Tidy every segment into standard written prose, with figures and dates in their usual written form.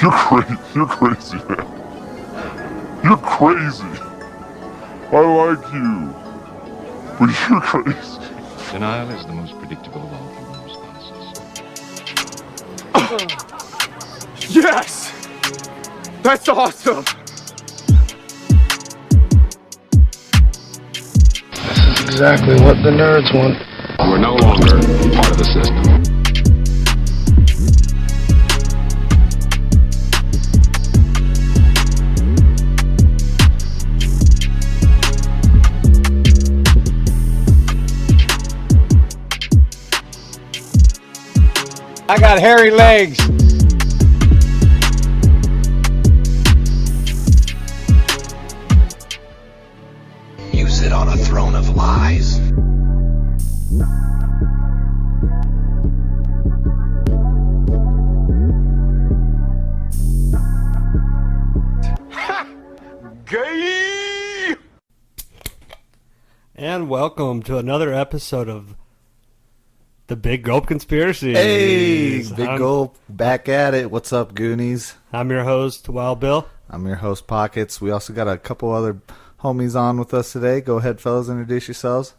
You're crazy. You're crazy, man. You're crazy. I like you, but you're crazy. Denial is the most predictable of all human responses. Yes! That's awesome! This is exactly what the nerds want. We're no longer part of the system. I got hairy legs. You sit on a throne of lies. Gay! And welcome to another episode of the Big Gulp Conspiracy. Hey, Big Gulp, back at it. What's up, Goonies? I'm your host, Wild Bill. I'm your host, Pockets. We also got a couple other homies on with us today. Go ahead, fellas, introduce yourselves.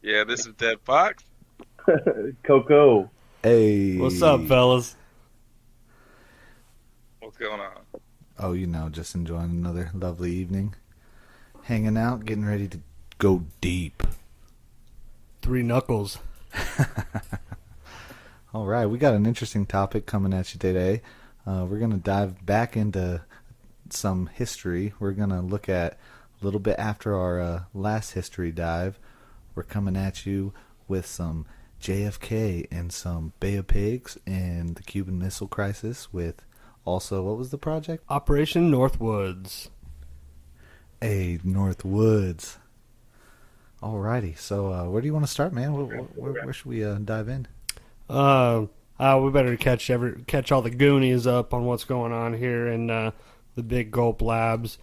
Yeah, this is Dead Fox. Coco. Hey. What's up, fellas? What's going on? Oh, you know, just enjoying another lovely evening. Hanging out, getting ready to go deep. Three knuckles. All right, we got an interesting topic coming at you today. We're going to dive back into some history. We're going to look at a little bit after our last history dive. We're coming at you with some JFK and some Bay of Pigs and the Cuban Missile Crisis with also, what was the project? Operation Northwoods. Hey, Northwoods. Alrighty, so where do you want to start, man? Where should we dive in? We better catch all the Goonies up on what's going on here in the Big Gulp Labs.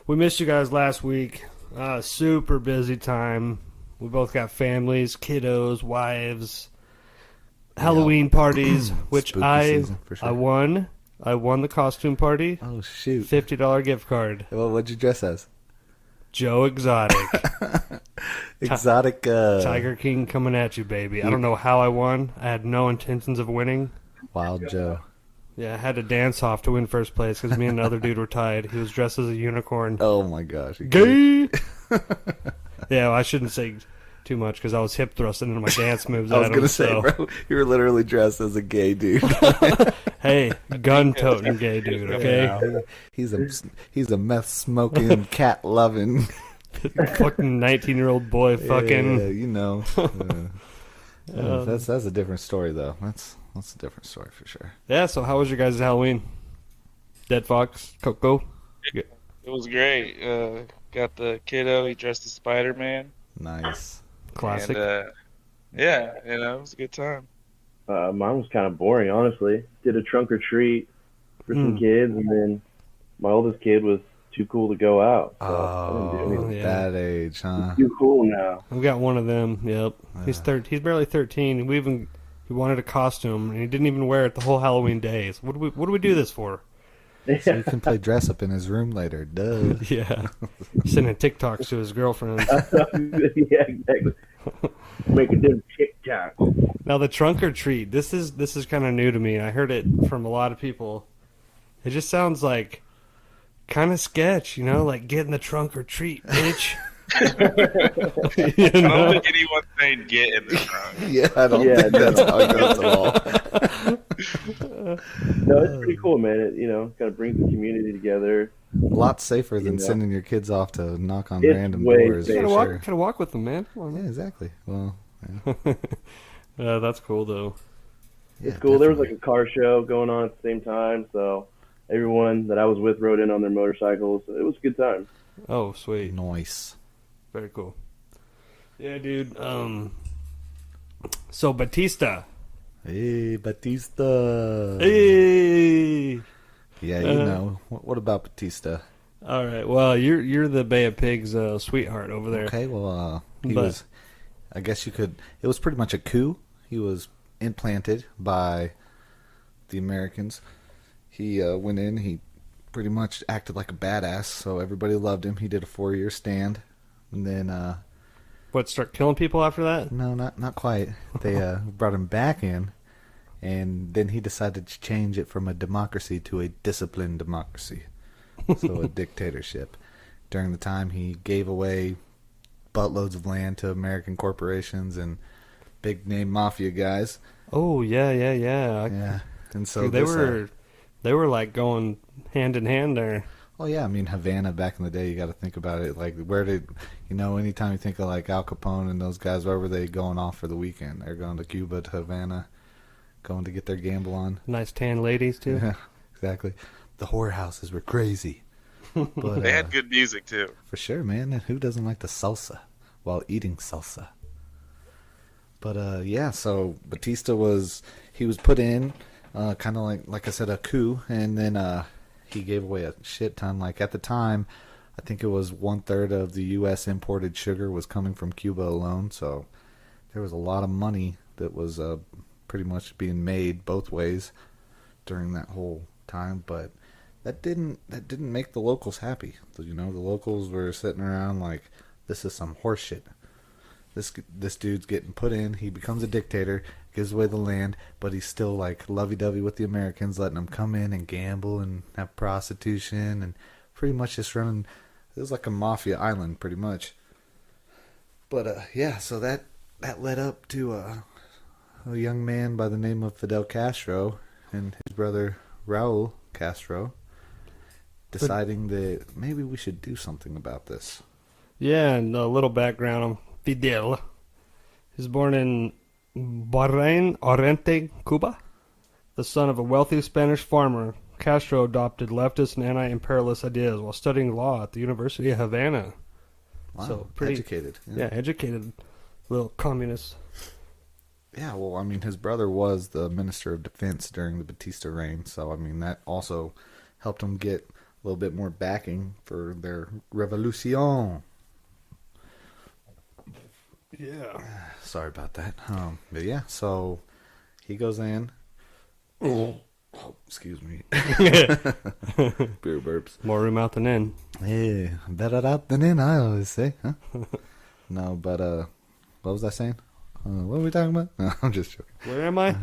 We missed you guys last week. Super busy time. We both got families, kiddos, wives, Halloween parties, which season, for sure. I won. I won the costume party. Oh, shoot. $50 gift card. Well, what'd you dress as? Joe Exotic. Exotic. Tiger King coming at you, baby. I don't know how I won. I had no intentions of winning. Wild Joe. Yeah, I had to dance off to win first place because me and another dude were tied. He was dressed as a unicorn. Oh, my gosh. Gay! Yeah, well, I shouldn't say too much because I was hip thrusting into my dance moves. I was going to say, bro, you were literally dressed as a gay dude. Hey, gun-toting gay dude, okay? Yeah, he's a meth-smoking, cat-loving... fucking 19-year-old boy fucking... Yeah, you know. That's a different story, though. That's a different story for sure. Yeah, so how was your guys' Halloween? Dead Fox? Coco? It was great. Got the kiddo. He dressed as Spider-Man. Nice. Classic. And, yeah, it was a good time. Mine was kind of boring, honestly. Did a trunk or treat for some kids, and then my oldest kid was too cool to go out. So I didn't do anything. That age, huh? He's too cool now. We got one of them, yep. Yeah. He's barely 13. He wanted a costume, and he didn't even wear it the whole Halloween day. So what do we do this for? So he can play dress up in his room later. Duh. Yeah. Sending TikToks to his girlfriend. Yeah, exactly. Making them TikTok. Now the trunk or treat. This is kind of new to me. I heard it from a lot of people. It just sounds like kind of sketch, like getting the trunk or treat, bitch. I don't think anyone's saying get in the trunk. Yeah, I don't think that's how it goes at all. No, it's pretty cool, man. It kind of brings the community together. A lot safer than sending your kids off to knock on It's random way doors. safer. Gotta walk with them, man. Come on, Yeah, exactly. Well, yeah. That's cool though. yeah, It's cool. There was definitely. like a car show going on at the same time, so everyone that I was with rode in on their motorcycles. It was a good time. Oh, sweet. Nice. Very cool. Yeah, dude. So Batista. Hey, Batista. Hey. Yeah, you know. What about Batista? All right. Well, you're the Bay of Pigs sweetheart over there. Okay. Well, he was. I guess you could. It was pretty much a coup. He was implanted by the Americans. He went in. He pretty much acted like a badass, so everybody loved him. He did a 4-year stand, and then What, start killing people after that? no, not quite. They brought him back in, and then he decided to change it from a democracy to a disciplined democracy, so a dictatorship. During the time, he gave away buttloads of land to American corporations and big name mafia guys. Oh, yeah. Yeah, and so Dude, they this, they were like going hand in hand there. Oh yeah, I mean Havana back in the day. You got to think about it. Like where did anytime you think of like Al Capone and those guys, where were they going off for the weekend? They're going to Cuba, to Havana, going to get their gamble on. Nice tan ladies too. Yeah, exactly. The whorehouses were crazy. But, They had good music too. for sure, man. And who doesn't like the salsa while eating salsa? But yeah, so Batista was put in, kind of like I said, a coup, and then he gave away a shit ton. Like at the time, I think it was 1/3 of the U.S. imported sugar was coming from Cuba alone. So there was a lot of money that was pretty much being made both ways during that whole time. But that didn't make the locals happy. The locals were sitting around like, this is some horse shit. This dude's getting put in. He becomes a dictator, gives away the land, but he's still like lovey-dovey with the Americans, letting them come in and gamble and have prostitution and pretty much just running. It was like a mafia island, pretty much. But yeah, so that led up to a young man by the name of Fidel Castro and his brother Raul Castro deciding that maybe we should do something about this. Yeah, and a little background on Fidel. He was born in Bahrain, Oriente, Cuba. The son of a wealthy Spanish farmer, Castro adopted leftist and anti-imperialist ideas while studying law at the University of Havana. Wow, So educated. Yeah, educated little communist. Yeah, well, I mean, his brother was the Minister of Defense during the Batista reign, so, I mean, that also helped him get a little bit more backing for their revolution. Yeah. Sorry about that. But yeah, so he goes in. Oh, excuse me. Beer burps. More room out than in. Yeah, better out than in, I always say. Huh? No, but what was I saying? What were we talking about? No, I'm just joking. Where am I?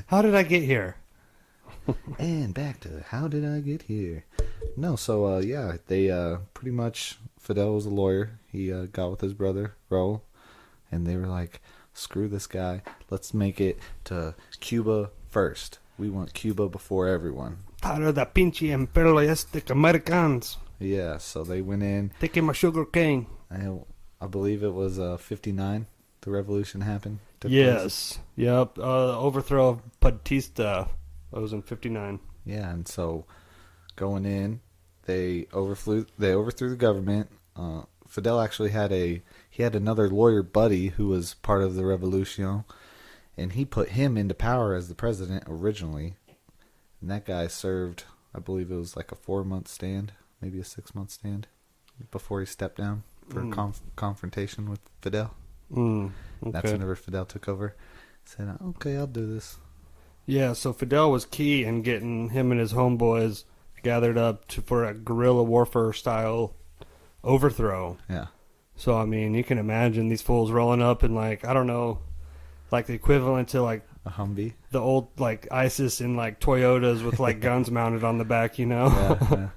How did I get here? And back to how did I get here? No, so yeah, they pretty much, Fidel was a lawyer. He got with his brother Raul, and they were like, screw this guy. Let's make it to Cuba first. We want Cuba before everyone. Para the pinche imperialistic Americans. Yeah, so they went in. Taking my sugar cane. I believe it was 59. The revolution happened. Yes. Yep. Overthrow of Batista. That was in 59. Yeah, and so going in, they overthrew the government. Fidel actually had another lawyer buddy who was part of the revolution, and he put him into power as the president originally. And that guy served, I believe it was like a 4-month stand, maybe a 6-month stand, before he stepped down for confrontation with Fidel. Okay. That's whenever Fidel took over. Said, okay, I'll do this. Yeah, so Fidel was key in getting him and his homeboys gathered up for a guerrilla warfare style overthrow. Yeah. So, I mean, you can imagine these fools rolling up in, like, I don't know, like the equivalent to, like, a Humvee. The old, like, ISIS in, like, Toyotas with, like, guns mounted on the back, you know? Yeah.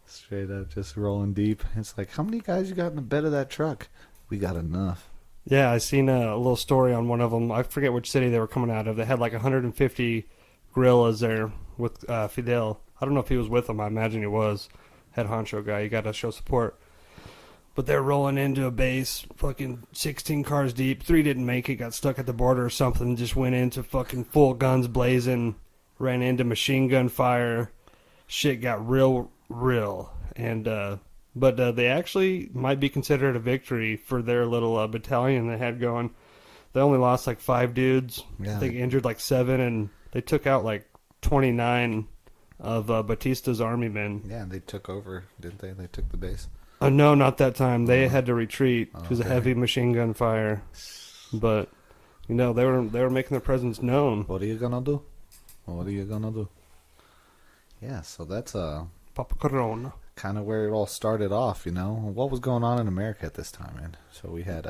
Straight up, just rolling deep. It's like, how many guys you got in the bed of that truck? We got enough. Yeah, I seen a little story on one of them. I forget which city they were coming out of. They had like 150 guerrillas there with Fidel. I don't know if he was with them. I imagine he was. Head honcho guy. You got to show support. But they're rolling into a base, fucking 16 cars deep. 3 didn't make it, got stuck at the border or something. Just went into fucking full guns blazing. Ran into machine gun fire. Shit got real. And But they actually might be considered a victory for their little battalion they had going. They only lost like 5 dudes. Yeah. I think injured like 7, and they took out like 29 of Batista's army men. Yeah, and they took over, didn't they? They took the base. No, not that time. They had to retreat because of okay. heavy machine gun fire. But they were making their presence known. What are you gonna do? What are you gonna do? Yeah, so that's Papa Corona. kind of where it all started off, you know. What was going on in America at this time, man? So we had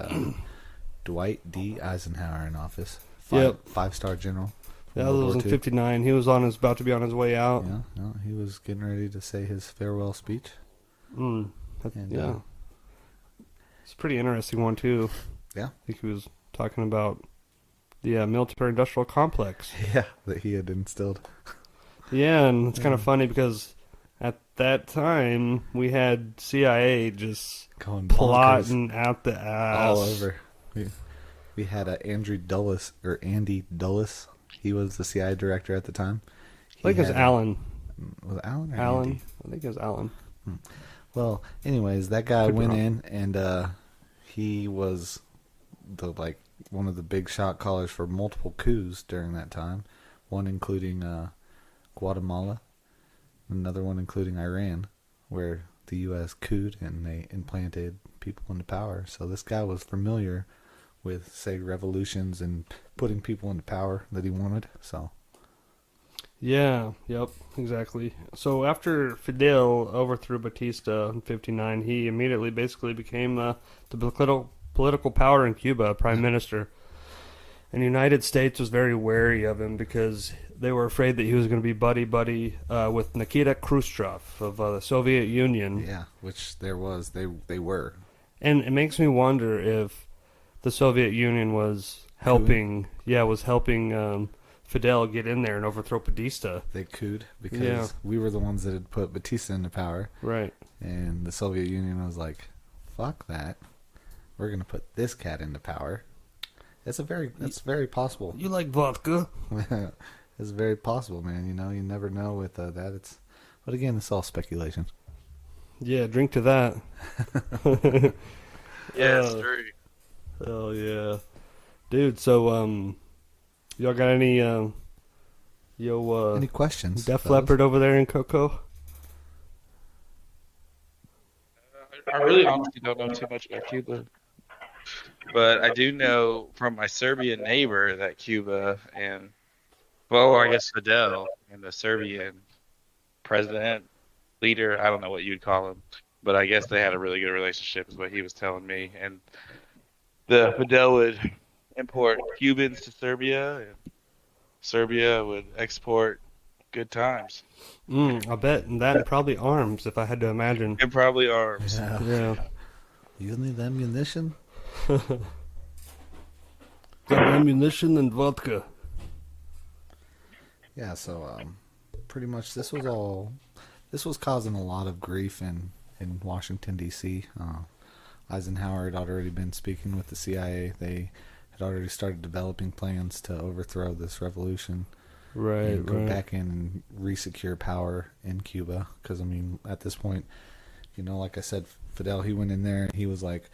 Dwight D. Eisenhower in office. Five-star general. Yeah, that was in '59. He was about to be on his way out. Yeah, no, he was getting ready to say his farewell speech. And, it's a pretty interesting one too. Yeah, I think he was talking about the military-industrial complex. Yeah, that he had instilled. Yeah, and it's kind of funny because at that time we had CIA just going plotting out the ass all over. We had Andy Dulles. He was the CIA director at the time. I think it was Allen. Was it Allen or Allen? Andy? I think it was Allen. Well, anyways, that guy went in and he was one of the big shot callers for multiple coups during that time. One including Guatemala, another one including Iran, where the U.S. couped and they implanted people into power. So this guy was familiar with, say, revolutions and putting people into power that he wanted. So, yeah, yep, exactly. So after Fidel overthrew Batista in '59, he immediately basically became the political power in Cuba, prime minister. And the United States was very wary of him because they were afraid that he was going to be buddy-buddy with Nikita Khrushchev of the Soviet Union. Yeah, which they were. And it makes me wonder if the Soviet Union was helping Fidel get in there and overthrow Batista. They could because we were the ones that had put Batista into power. Right. And the Soviet Union was like, fuck that. We're going to put this cat into power. That's very possible. You like vodka? It's very possible, man. You know, you never know with that. But again, it's all speculation. Yeah, drink to that. Yeah, it's true. Oh yeah, dude. So y'all got any any questions? Def Leppard over there in Coco? I really honestly don't know too much about Cuba. But I do know from my Serbian neighbor that Cuba and, well, I guess Fidel and the Serbian president, leader, I don't know what you'd call him, but I guess they had a really good relationship is what he was telling me. And the Fidel would import Cubans to Serbia, and Serbia would export good times. I bet. And that and probably arms, if I had to imagine. And probably arms. Yeah. You need ammunition? Got ammunition and vodka. Yeah, so pretty much this was causing a lot of grief in Washington, D.C. Eisenhower had already been speaking with the CIA. They had already started developing plans to overthrow this revolution. Right, and go back in and re-secure power in Cuba. Because, I mean, at this point, you know, like I said, Fidel, he went in there and he was like,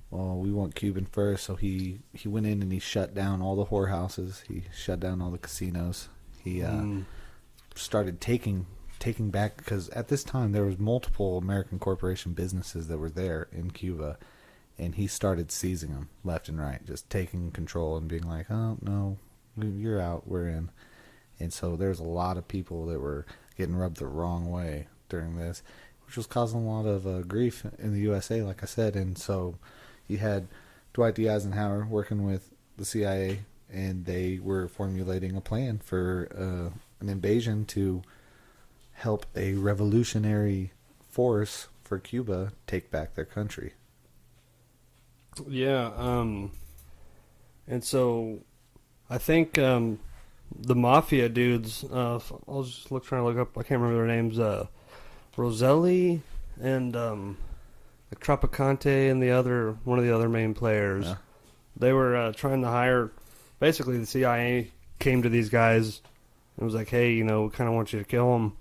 well, we want Cuban first. So he went in and he shut down all the whorehouses. He shut down all the casinos. He started taking back, because at this time there was multiple American corporation businesses that were there in Cuba, and he started seizing them left and right, just taking control and being like, oh, no, you're out, we're in. And so there's a lot of people that were getting rubbed the wrong way during this, which was causing a lot of grief in the USA, like I said. And so you had Dwight D. Eisenhower working with the CIA, and they were formulating a plan for an invasion to help a revolutionary force for Cuba take back their country. Yeah, and so I think the mafia dudes, I was just trying to look up, I can't remember their names, Roselli and Tropicante and one of the other main players. Yeah. They were trying to hire, basically the CIA came to these guys and was like, hey, we kind of want you to kill them.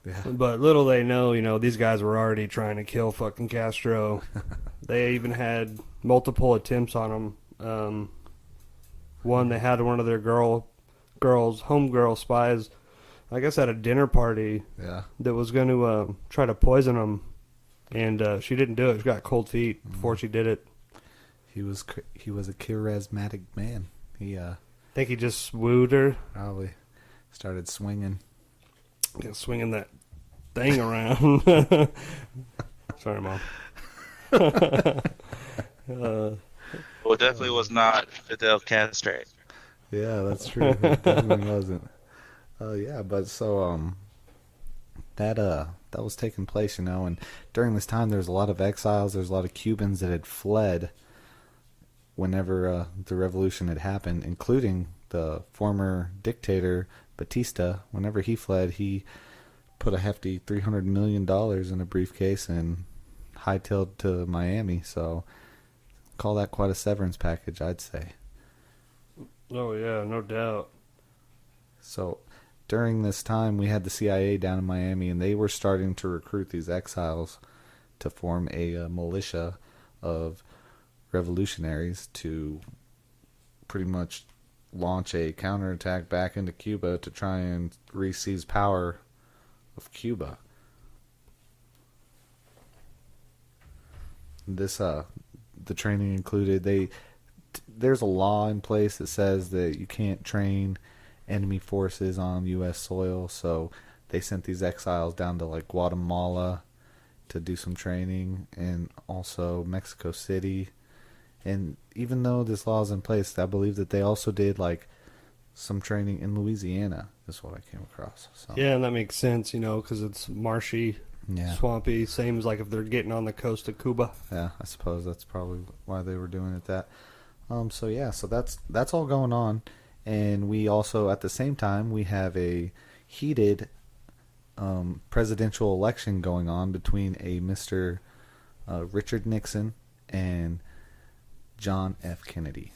Yeah. But little they know, these guys were already trying to kill fucking Castro. They even had multiple attempts on him. One, they had one of their homegirl spies, I guess at a dinner party, that was going to try to poison him. And she didn't do it. She got cold feet before she did it. He was a charismatic man. I think he just wooed her. Probably. Started swinging. Yeah, swinging that thing around. Sorry, Mom. Well, it definitely was not Fidel Castro. Yeah, that's true. It definitely wasn't. Yeah, but so that was taking place, and during this time there's a lot of exiles. There's a lot of Cubans that had fled whenever the revolution had happened, including the former dictator Batista. Whenever he fled, he put a hefty $300 million in a briefcase and hightailed to Miami. So call that quite a severance package, I'd say. Oh yeah, no doubt. So during this time, we had the CIA down in Miami, and they were starting to recruit these exiles to form a militia of revolutionaries to pretty much launch a counterattack back into Cuba to try and re-seize power of Cuba. This the training included there's a law in place that says that you can't train enemy forces on U.S. soil, so they sent these exiles down to like Guatemala to do some training, and also Mexico City. And even though this law is in place, I believe that they also did like some training in Louisiana, is what I came across. So. Yeah, and that makes sense, because it's marshy, swampy, same as like if they're getting on the coast of Cuba. Yeah, I suppose that's probably why they were doing it that. So that's all going on, and we also at the same time we have a heated presidential election going on between a Mr. Richard Nixon and John F. Kennedy.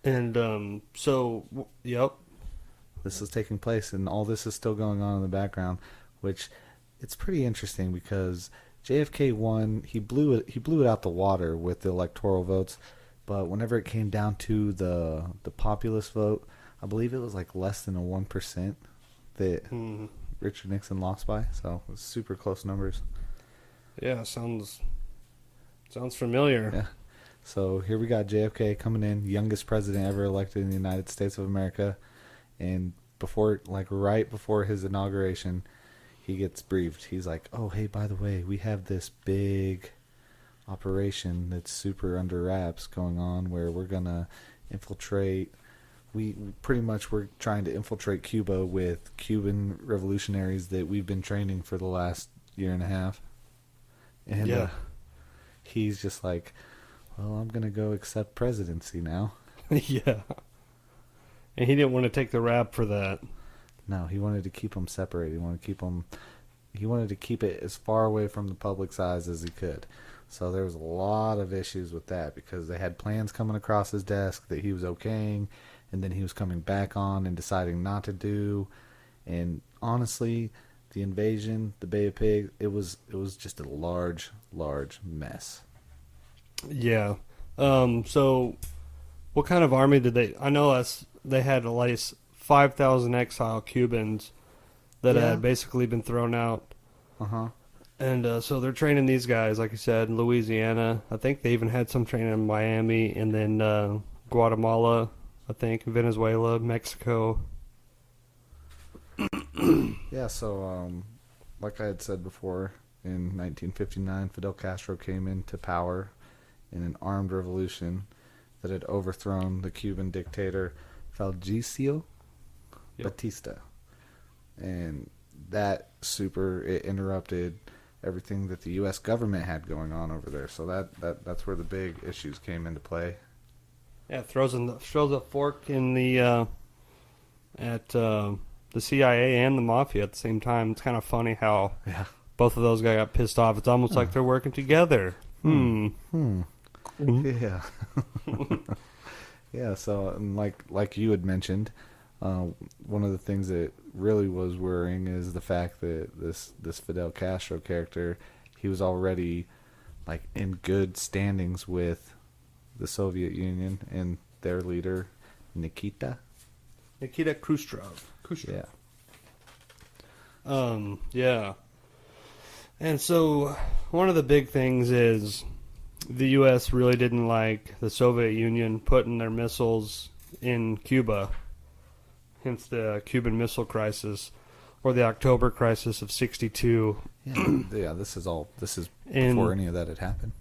And yep. This is taking place, and all this is still going on in the background, which it's pretty interesting because JFK won. He blew it out the water with the electoral votes, but whenever it came down to the populist vote, I believe it was like less than a 1% that Richard Nixon lost by. So it was super close numbers. Yeah, sounds familiar. Yeah. So here we got JFK coming in, youngest president ever elected in the United States of America, and right before his inauguration, he gets briefed. He's like, "Oh, hey, by the way, we have this big operation that's super under wraps going on where we're gonna infiltrate. We're trying to infiltrate Cuba with Cuban revolutionaries that we've been training for the last year and a half." And he's just like, "Well, I'm gonna go accept presidency now." Yeah. And he didn't want to take the rap for that. No, he wanted to keep them separated. He wanted to keep it as far away from the public's eyes as he could. So there was a lot of issues with that because they had plans coming across his desk that he was okaying, and then he was coming back on and deciding not to do. And honestly, the invasion, the Bay of Pigs, it was just a large, large mess. Yeah. So what kind of army did they... I know they had at least 5,000 exile Cubans that had basically been thrown out. Uh-huh. And so they're training these guys, like you said, in Louisiana. I think they even had some training in Miami, and then Guatemala, I think, Venezuela, Mexico. Yeah, so like I had said before, in 1959, Fidel Castro came into power in an armed revolution that had overthrown the Cuban dictator Fulgencio Batista. And that it interrupted everything that the U.S. government had going on over there. So that's where the big issues came into play. Yeah, throws a fork in the at the CIA and the mafia at the same time. It's kind of funny how both of those guys got pissed off. It's almost like they're working together. Yeah. Yeah, so and like you had mentioned, one of the things that really was worrying is the fact that this Fidel Castro character, he was already like in good standings with the Soviet Union and their leader Nikita Khrushchev. Yeah. Yeah. And so one of the big things is the U.S. really didn't like the Soviet Union putting their missiles in Cuba. hence the Cuban Missile Crisis, or the October Crisis of '62. Yeah, this is before any of that had happened.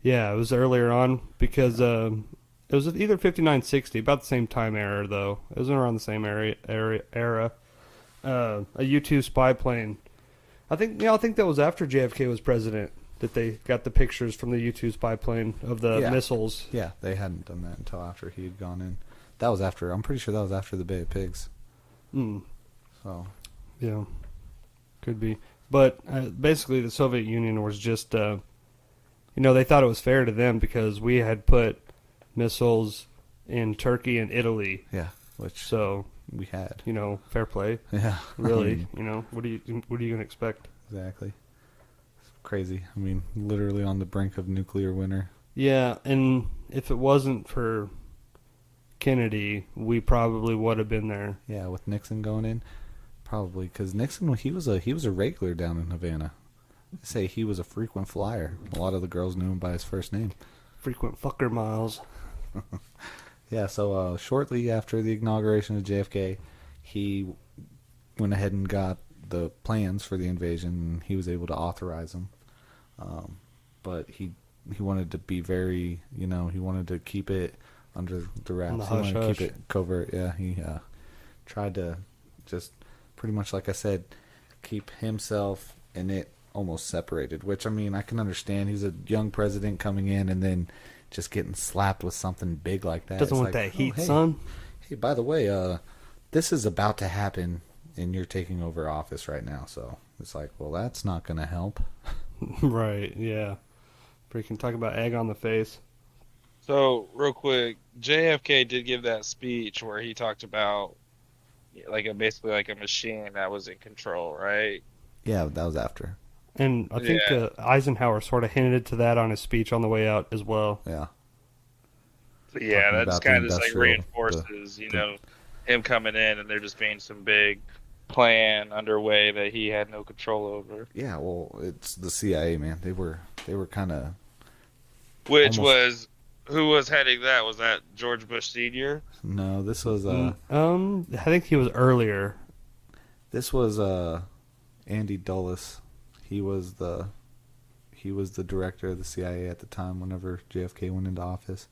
Yeah, it was earlier on because it was either 59, 60, about the same time era though. It was around the same era. A U-2 spy plane. I think that was after JFK was president that they got the pictures from the U-2 spy plane of the missiles. Yeah, they hadn't done that until after he had gone in. That was after. I'm pretty sure that was after the Bay of Pigs. So. Yeah, could be. But basically, the Soviet Union was just, they thought it was fair to them because we had put missiles in Turkey and Italy. Yeah, which we had. Fair play. Yeah, really. What are you gonna expect? Exactly. It's crazy. I mean, literally on the brink of nuclear winter. Yeah, and if it wasn't for Kennedy, we probably would have been there. Yeah, with Nixon going in. Probably, because Nixon, he was a regular down in Havana. They say he was a frequent flyer. A lot of the girls knew him by his first name. Frequent fucker Miles. Yeah, so shortly after the inauguration of JFK, he went ahead and got the plans for the invasion, and he was able to authorize them. But he wanted to be very, he wanted to keep it under the wraps. He wanted to keep it covert. Yeah, he tried to just pretty much, like I said, keep himself and it almost separated, which, I mean, I can understand. He's a young president coming in and then just getting slapped with something big like that. Doesn't want that heat, son. Hey, by the way, this is about to happen and you're taking over office right now. So it's like, well, that's not going to help. Right, yeah. Freaking talk about egg on the face. So, real quick, JFK did give that speech where he talked about basically like a machine that was in control, right? Yeah, that was after. And I think Eisenhower sort of hinted to that on his speech on the way out as well. Yeah. So, yeah, that's kind of just reinforces, him coming in and there just being some big plan underway that he had no control over. Yeah, well, it's the CIA, man. They were kind of. Who was heading that? Was that George Bush Sr.? No, this was I think he was earlier. This was Andy Dulles. He was the director of the CIA at the time whenever JFK went into office.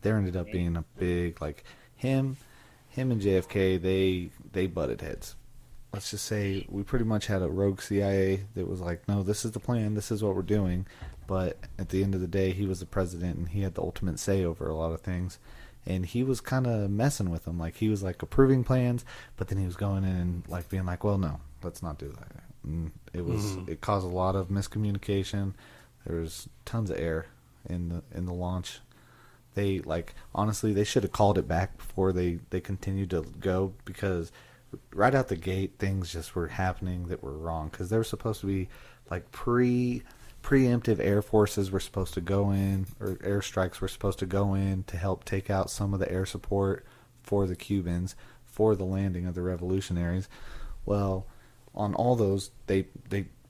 There ended up being a big, like, him and JFK, they butted heads. Let's just say we pretty much had a rogue CIA that was like, no, this is the plan, this is what we're doing. But at the end of the day, he was the president and he had the ultimate say over a lot of things. And he was kind of messing with them. Like, he was like approving plans, but then he was going in and like being like, well, no, let's not do that. And it caused a lot of miscommunication. There was tons of error in the launch. They, like, honestly, they should have called it back before they continued to go, because right out the gate, things just were happening that were wrong. Because there was supposed to be like preemptive air forces were supposed to go in, or airstrikes were supposed to go in to help take out some of the air support for the Cubans for the landing of the revolutionaries. Well, on all those, they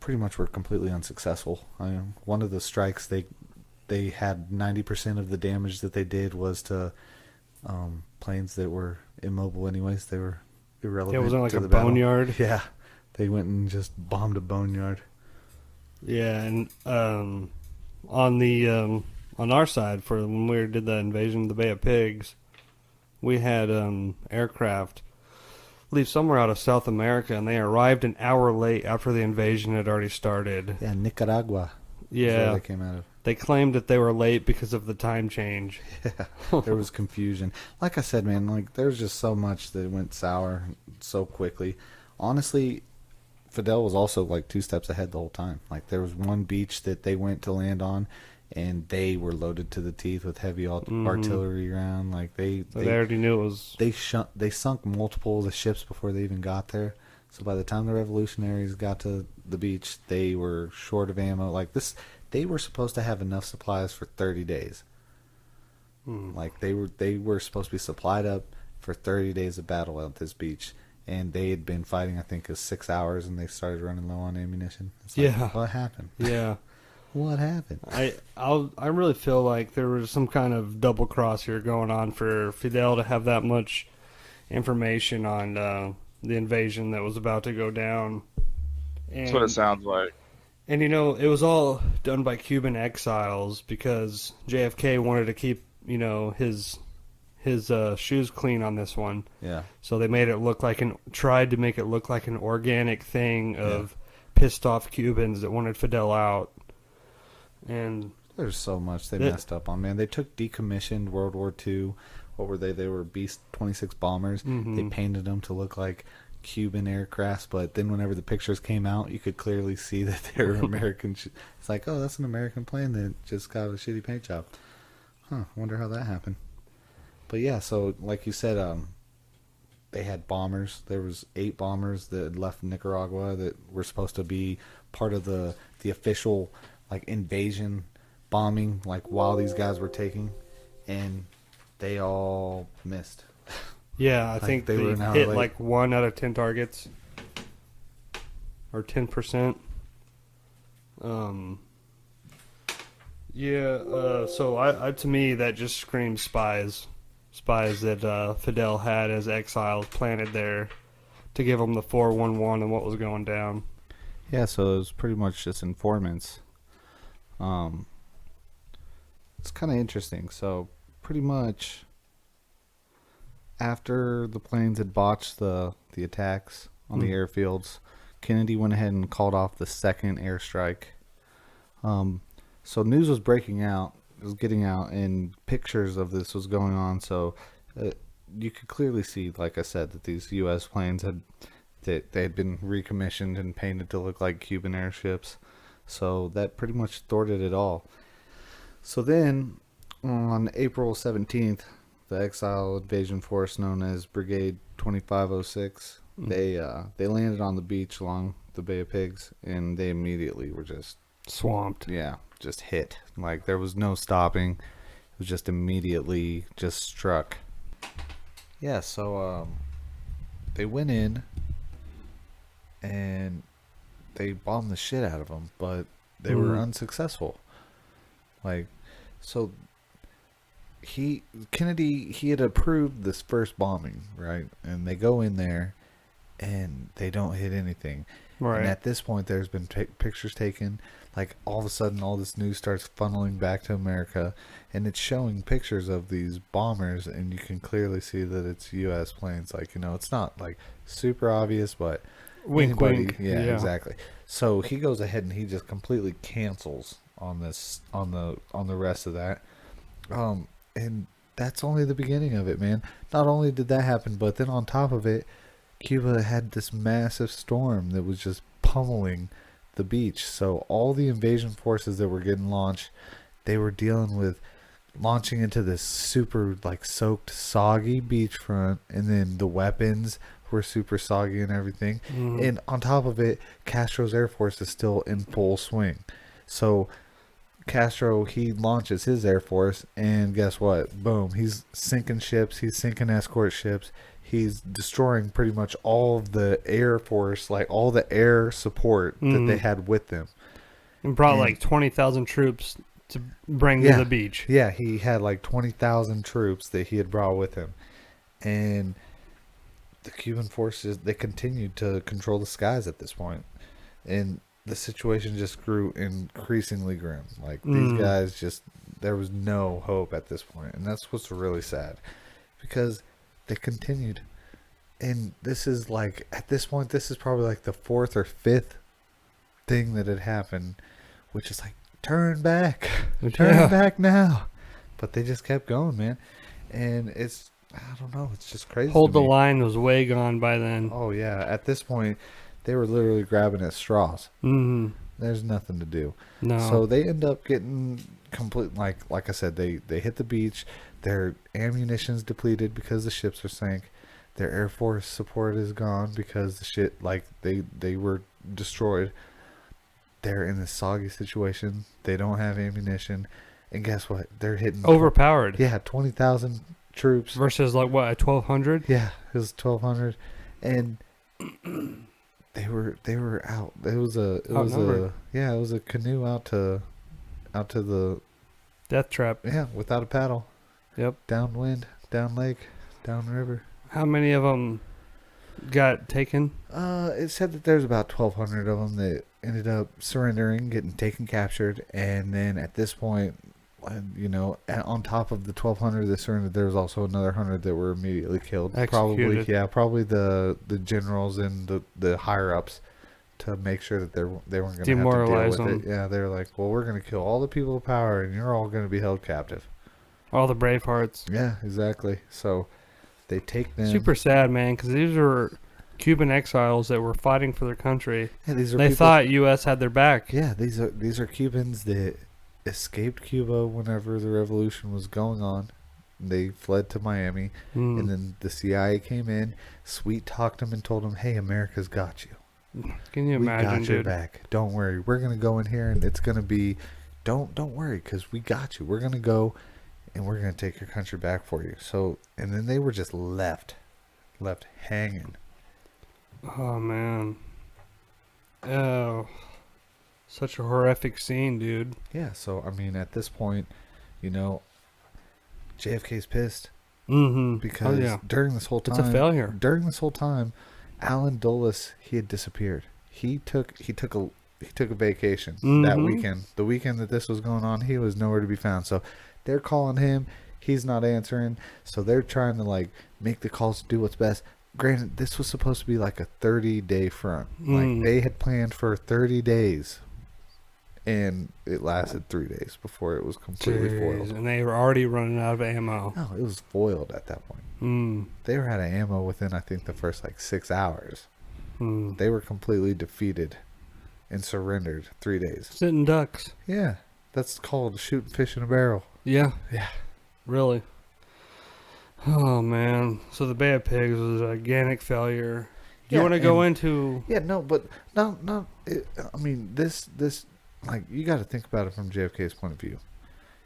pretty much were completely unsuccessful. I mean, one of the strikes, they had 90% of the damage that they did was to planes that were immobile anyways. They were irrelevant. Yeah, it wasn't like to a the battle. boneyard. Yeah, they went and just bombed a boneyard. Yeah, and on our side, for when we did the invasion of the Bay of Pigs, we had aircraft leave somewhere out of South America, and they arrived an hour late after the invasion had already started. Yeah, Nicaragua. Yeah, they came out of. They claimed that they were late because of the time change. Yeah, there was confusion. Like I said, man, like there's just so much that went sour so quickly. Honestly, Fidel was also like 2 steps ahead the whole time. Like there was one beach that they went to land on, and they were loaded to the teeth with heavy artillery round. Like they already knew it was. They sunk multiple of the ships before they even got there. So by the time the revolutionaries got to the beach, they were short of ammo. Like this, they were supposed to have enough supplies for 30 days. Like they were supposed to be supplied up for 30 days of battle at this beach. And they had been fighting, I think, 6 hours, and they started running low on ammunition. It's like, yeah. What happened? Yeah. What happened? I really feel like there was some kind of double cross here going on for Fidel to have that much information on the invasion that was about to go down. And, That's what it sounds like. And it was all done by Cuban exiles because JFK wanted to keep his shoes clean on this one. Yeah. So they tried to make it look like an organic thing of pissed off Cubans that wanted Fidel out. And there's so much they messed up on, man. They took decommissioned World War II. What were they? They were B-26 bombers. Mm-hmm. They painted them to look like Cuban aircrafts, but then whenever the pictures came out, you could clearly see that they were American. It's like, oh, that's an American plane that just got a shitty paint job. Huh, wonder how that happened. But yeah, so like you said, they had bombers. There was 8 bombers that had left Nicaragua that were supposed to be part of the official like invasion bombing, like while these guys were taking, and they all missed. Yeah, I think they hit like 1 out of 10 targets, or 10%. So to me that just screams spies that Fidel had as exiles planted there to give them the 411 and what was going down. Yeah, so it was pretty much just informants. It's kind of interesting. So pretty much after the planes had botched the attacks on the airfields, Kennedy went ahead and called off the second airstrike. So news was breaking out, it was getting out, and pictures of this was going on. So you could clearly see, like I said, that these U.S. planes they had been recommissioned and painted to look like Cuban airships. So that pretty much thwarted it all. So then, on April 17th, the exile invasion force known as Brigade 2506, they landed on the beach along the Bay of Pigs, and they immediately were just swamped. Yeah, just hit. Like there was no stopping. It was just immediately just struck. Yeah, so they went in and they bombed the shit out of them, but they were unsuccessful. Like, so Kennedy had approved this first bombing, right? And they go in there and they don't hit anything. Right. And at this point, there's been pictures taken. Like, all of a sudden, all this news starts funneling back to America, and it's showing pictures of these bombers, and you can clearly see that it's U.S. planes. Like, it's not like super obvious, but wink, wink. Yeah, exactly. So he goes ahead and he just completely cancels on this, on the rest of that. And that's only the beginning of it, man. Not only did that happen, but then on top of it, Cuba had this massive storm that was just pummeling the beach. So all the invasion forces that were getting launched, they were dealing with launching into this super like soaked, soggy beachfront, and then the weapons were super soggy and everything. And on top of it, Castro's Air Force is still in full swing. So Castro, he launches his Air Force, and guess what? Boom, he's sinking ships, he's sinking escort ships. He's destroying pretty much all of the Air Force, like all the air support that they had with them. And brought like 20,000 troops to bring to the beach. Yeah, he had like 20,000 troops that he had brought with him. And the Cuban forces, they continued to control the skies at this point. And the situation just grew increasingly grim. Like, these guys just, there was no hope at this point. And that's what's really sad. Because they continued. And this is like, at this point, this is probably like the 4th or 5th thing that had happened, which is like, turn back. Turn back now. But they just kept going, man. And it's, I don't know, it's just crazy. Hold the line was way gone by then. Oh, yeah. At this point, they were literally grabbing at straws. There's nothing to do. No. So they end up getting complete, like I said, they hit the beach. Their ammunition's depleted because the ships are sank. Their Air Force support is gone because the shit, like, they were destroyed. They're in this soggy situation. They don't have ammunition. And guess what? They're hitting... Overpowered. Yeah, 20,000 troops. Versus, like, what, 1,200? Yeah, it was 1,200. And they were out. It was a canoe out to the... Death trap. Yeah, without a paddle. Yep. Downwind, down lake, down river. How many of them got taken? It said that there's about 1,200 of them that ended up surrendering, getting taken, captured, and then at this point, on top of the 1,200 that surrendered, there was also another 100 that were immediately killed. Executed. Probably the generals and the higher ups to make sure that they weren't going to have to deal Demoralize with it. them. Yeah, they're like, well, we're going to kill all the people of power, and you're all going to be held captive. All the Bravehearts. Yeah, exactly. So they take them. Super sad, man, because these were Cuban exiles that were fighting for their country. Yeah, these are they people, thought U.S. had their back. Yeah, these are Cubans that escaped Cuba whenever the revolution was going on. They fled to Miami, and then the CIA came in, sweet talked them, and told them, "Hey, America's got you. Can you imagine, we got your dude? back. Don't worry. We're gonna go in here, and it's gonna be, don't worry, because we got you. We're gonna go, and we're gonna take your country back for you." So, and then they were just left hanging. Oh man. Oh. Such a horrific scene, dude. Yeah, so I mean, at this point, JFK's pissed because during this whole time, it's a failure. During this whole time, Allen Dulles, he had disappeared. He took a vacation that weekend. The weekend that this was going on, he was nowhere to be found. So they're calling him, he's not answering. So they're trying to like make the calls, do what's best. Granted, this was supposed to be like a 30-day front. Like they had planned for 30 days. And it lasted 3 days before it was completely foiled. And they were already running out of ammo. No, it was foiled at that point. They were out of ammo within, I think, the first 6 hours. They were completely defeated and surrendered 3 days. Sitting ducks. Yeah, that's called shooting fish in a barrel. Yeah. Yeah. Really. Oh, man. So the Bay of Pigs was a gigantic failure. Do you want to go into... Yeah, no, but... No. I mean, this... Like, you got to think about it from JFK's point of view.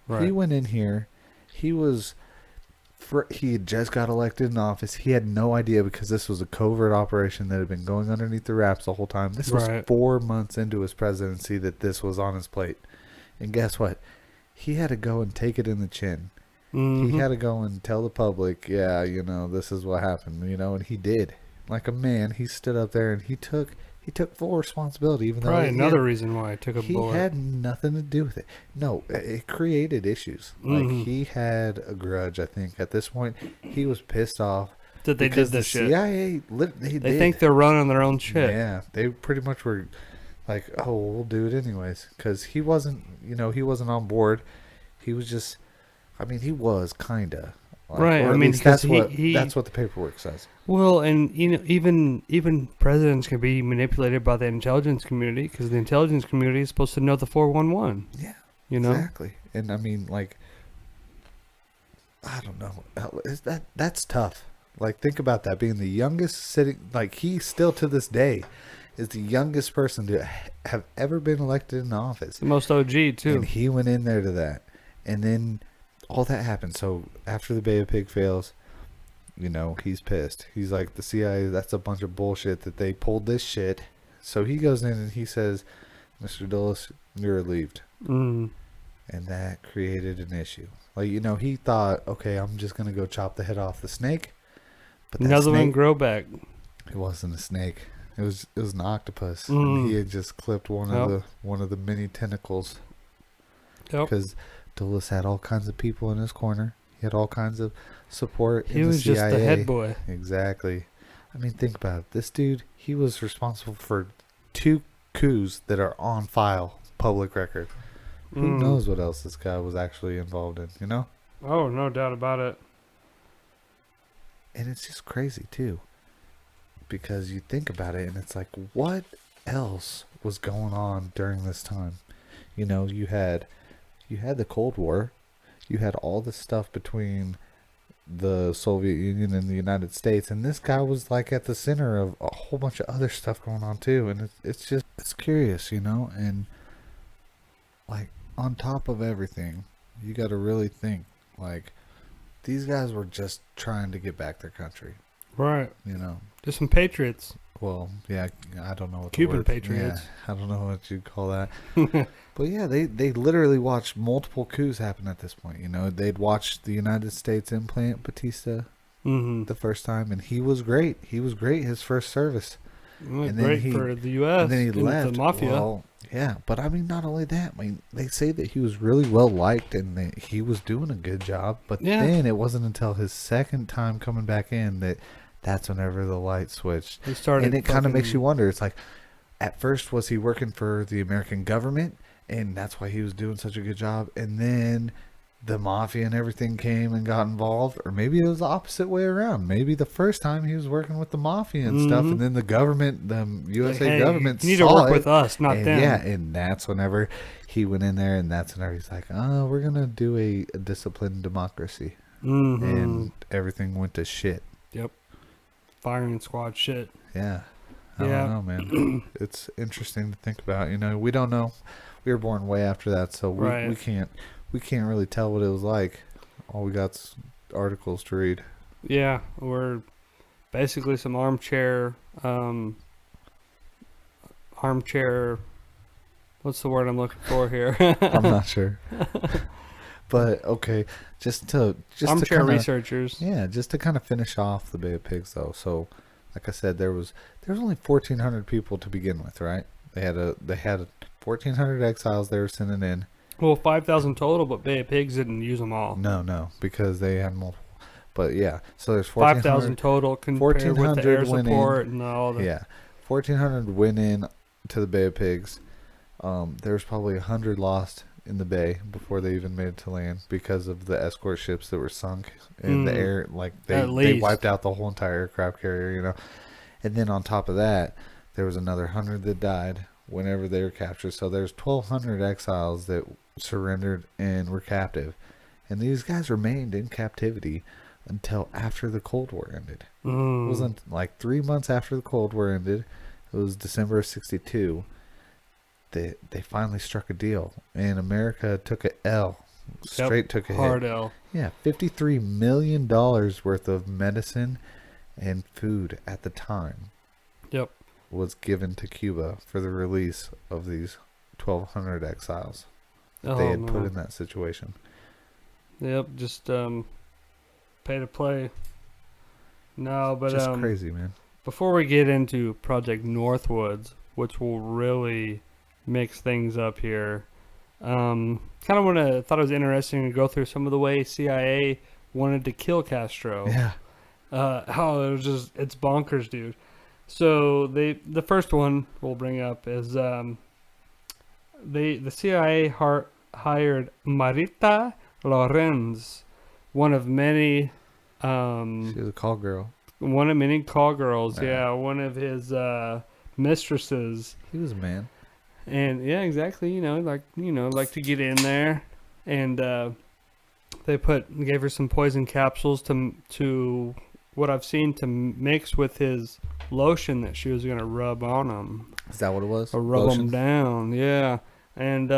Right. He went in here. He had just got elected in office. He had no idea because this was a covert operation that had been going underneath the wraps the whole time. This was 4 months into his presidency that this was on his plate. And guess what? He had to go and take it in the chin. He had to go and tell the public, this is what happened, and he did. Like a man, he stood up there and he took full responsibility, even though another reason why I took a bullet. He had nothing to do with it. No, it created issues. Like he had a grudge. I think at this point he was pissed off that they did this shit. CIA, they think they're running their own shit. Yeah, they pretty much were like, "Oh, we'll do it anyways," because he wasn't, he wasn't on board. He was just, I mean, he was kinda. Right, I mean, that's what the paperwork says. Well, and even presidents can be manipulated by the intelligence community because the intelligence community is supposed to know the 411. Yeah, exactly. And I mean, like, I don't know, that's tough. Like, think about that, being the youngest sitting. Like, he still to this day is the youngest person to have ever been elected in office. The most OG too. And he went in there to that, and then all that happened. So after the Bay of Pig fails, he's pissed. He's like, the CIA, that's a bunch of bullshit that they pulled this shit. So he goes in and he says, "Mr. Dulles, you're relieved." And that created an issue. Like, he thought, okay, I'm just going to go chop the head off the snake. But another one grow back. It wasn't a snake. It was an octopus. And he had just clipped one of the many tentacles. Because Dulles had all kinds of people in his corner. He had all kinds of support in the CIA. He was just the head boy. Exactly. I mean, think about it. This dude, he was responsible for 2 coups that are on file, public record. Who knows what else this guy was actually involved in, Oh, no doubt about it. And it's just crazy, too. Because you think about it, and it's like, what else was going on during this time? You had the Cold War. You had all this stuff between the Soviet Union and the United States, and this guy was like at the center of a whole bunch of other stuff going on too. And it's curious, and like on top of everything, you got to really think like these guys were just trying to get back their country, right? Just some patriots. Well, yeah, I don't know what Cuban the word, patriots. Yeah, I don't know what you'd call that. But yeah, they literally watched multiple coups happen at this point. They'd watched the United States implant Batista the first time, and he was great. He was great his first service. And great for the U.S. And then he left. The mafia. Well, yeah, but I mean, not only that. I mean, they say that he was really well liked and that he was doing a good job. But then it wasn't until his second time coming back in that's whenever the light switched. He started, and it kind of makes you wonder. It's like, at first, was he working for the American government, and that's why he was doing such a good job, and then the mafia and everything came and got involved, or maybe it was the opposite way around. Maybe the first time he was working with the mafia and stuff, and then the government, the USA government, you need to work with us, not them. Yeah, and that's whenever he went in there, and that's whenever he's like, "Oh, we're gonna do a disciplined democracy," and everything went to shit. Yep, firing squad shit. Yeah, I don't know, man. It's interesting to think about. You know, we don't know. We were born way after that, so we can't. We can't really tell what it was like. All we got's articles to read. Yeah, we're basically some armchair. What's the word I'm looking for here? I'm not sure. But okay, armchair researchers. Yeah, just to kind of finish off the Bay of Pigs, though. So, like I said, there was only 1,400 people to begin with, right? They had 1,400 exiles they were sending in. Well, 5,000 total, but Bay of Pigs didn't use them all. No, because they had multiple. But yeah, so there's 5,000 total compared with the air support and all that. Yeah, 1,400 went in to the Bay of Pigs. There was probably 100 lost in the bay before they even made it to land because of the escort ships that were sunk in the air. Like they wiped out the whole entire aircraft carrier, you know. And then on top of that, there was another 100 that died whenever they were captured. So there's 1,200 exiles that surrendered and were captive, and these guys remained in captivity until after the Cold War ended. It wasn't like 3 months after the Cold War ended. It was December of '62. They finally struck a deal, and America took a L. Straight took a hard hit. L. Yeah, $53 million worth of medicine and food at the time. Yep. Was given to Cuba for the release of these 1,200 exiles they had put in that situation. Yep, just pay to play. No, but just crazy, man. Before we get into Project Northwoods, which will really mix things up here, thought it was interesting to go through some of the way CIA wanted to kill Castro. Yeah. How it was it's bonkers, dude. So the first one we'll bring up is the CIA hired Marita Lorenz, one of many. She was a call girl. One of many call girls. Yeah, one of his mistresses. He was a man. And yeah, exactly. Like to get in there, and they gave her some poison capsules to what I've seen to mix with his lotion that she was gonna rub on him. Is that what it was? Or rub them down, yeah. And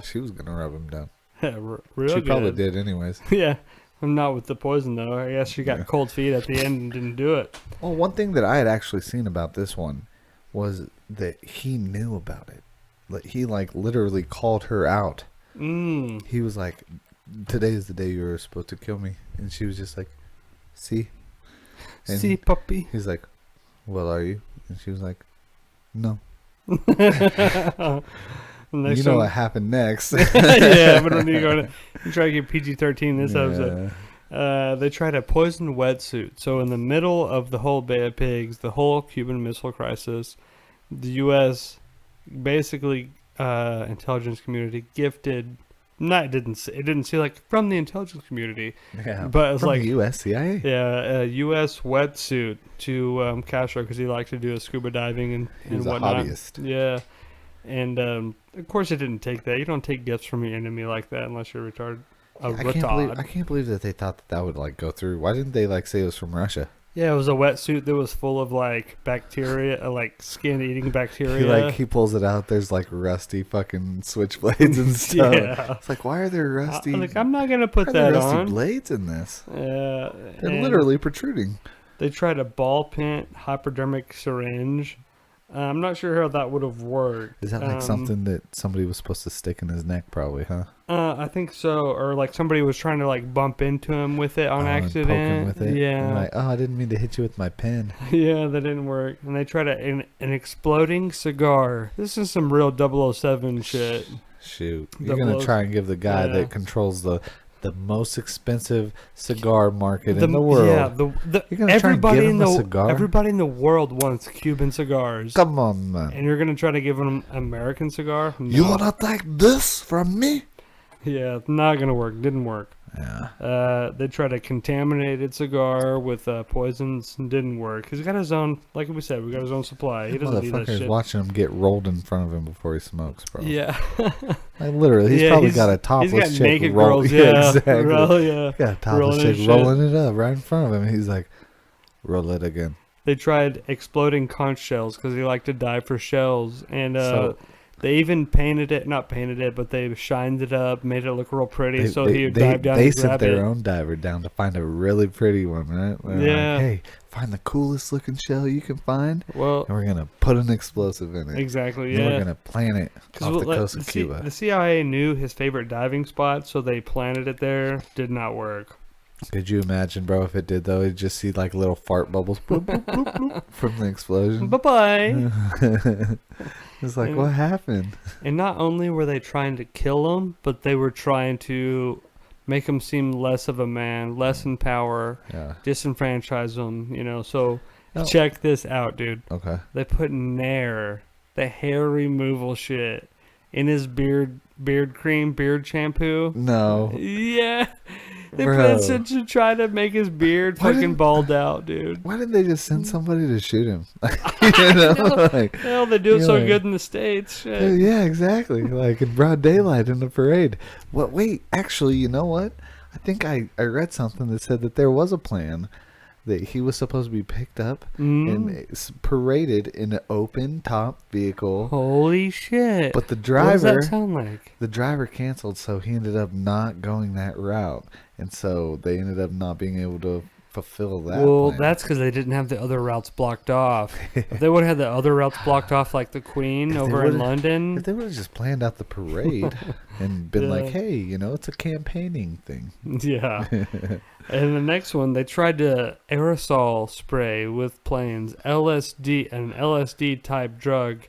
she was gonna rub him down. Yeah, real she good. probably did, anyways. Yeah, I'm not with the poison though. I guess she got cold feet at the end and didn't do it. Well, one thing that I had actually seen about this one was that he knew about it. Like he literally called her out. He was like, "Today is the day you were supposed to kill me," and she was just like, "See." And see, puppy. He's like, "Well, are you?" And she was like, "No." You know what happened next. Yeah, but when you try to get PG-13 this episode. They tried a poison wetsuit. So in the middle of the whole Bay of Pigs, the whole Cuban Missile Crisis, the U.S. basically intelligence community gifted. It didn't say like from the intelligence community, but it's from like the U.S. CIA. Yeah, a U.S. wetsuit to Castro because he liked to do scuba diving and whatnot. A hobbyist. Yeah, and of course it didn't take that. You don't take gifts from your enemy like that unless you're retarded. I can't believe that they thought that would go through. Why didn't they say it was from Russia? Yeah, it was a wetsuit that was full of bacteria, skin-eating bacteria. He pulls it out. There's rusty fucking switchblades and stuff. Yeah. It's like, why are there rusty? I'm not gonna put that rusty on. Blades in this. Yeah, they're literally protruding. They tried a ball peen hypodermic syringe, I'm not sure how that would have worked. Is that like something that somebody was supposed to stick in his neck, probably, huh? I think so, or like somebody was trying to like bump into him with it on And accident. poke him with it? Yeah. And like, oh, I didn't mean to hit you with my pen. Yeah, that didn't work. And they tried an exploding cigar. This is some real 007 shit. Shoot. You're going to try and give the guy that controls the most expensive cigar market in the world. Yeah, you're going to try and give him a cigar? Everybody in the world wants Cuban cigars. Come on, man. And you're going to try to give him an American cigar? No. You want to take this from me? Yeah, not going to work. Didn't work. Yeah. They tried a contaminated cigar with poisons. Didn't work. He's got his own, like we said, we got his own supply. He doesn't need that shit. Watching him get rolled in front of him before he smokes, bro. Yeah. Like, literally, he's probably got a topless chick naked roll. girls, yeah, exactly. Yeah. Got a topless chick rolling it up right in front of him. He's like, roll it again. They tried exploding conch shells because he liked to dive for shells. And they even not painted it, but they shined it up, made it look real pretty, he would dive down and grab it. They sent their own diver down to find a really pretty one, right? They're like, hey, find the coolest looking shell you can find, and we're going to put an explosive in it. Exactly, and we're going to plant it off the coast of Cuba. The CIA knew his favorite diving spot, so they planted it there. Did not work. Could you imagine, bro, if it did, though? You'd just see, like, little fart bubbles bloop, bloop, bloop, bloop, from the explosion. Bye-bye. It's like, what happened? And not only were they trying to kill him, but they were trying to make him seem less of a man, less in power, disenfranchise him, So check this out, dude. Okay. They put Nair, the hair removal shit, in his beard cream, beard shampoo. No. Yeah. They put it to try to make his beard fucking bald out, dude. Why didn't they just send somebody to shoot him? Hell, they do it so good in the States. Shit. Yeah, exactly. Like in broad daylight in the parade. Wait, actually, you know what? I think I read something that said that there was a plan that he was supposed to be picked up and paraded in an open top vehicle. Holy shit. But the driver... What does that sound like? The driver canceled, so he ended up not going that route. And so they ended up not being able to fulfill that plan. That's because they didn't have the other routes blocked off. If they would have had the other routes blocked off, like the Queen over in London... If they would have just planned out the parade and been like, hey, it's a campaigning thing. Yeah. And the next one, they tried to aerosol spray with planes, LSD, an LSD type drug,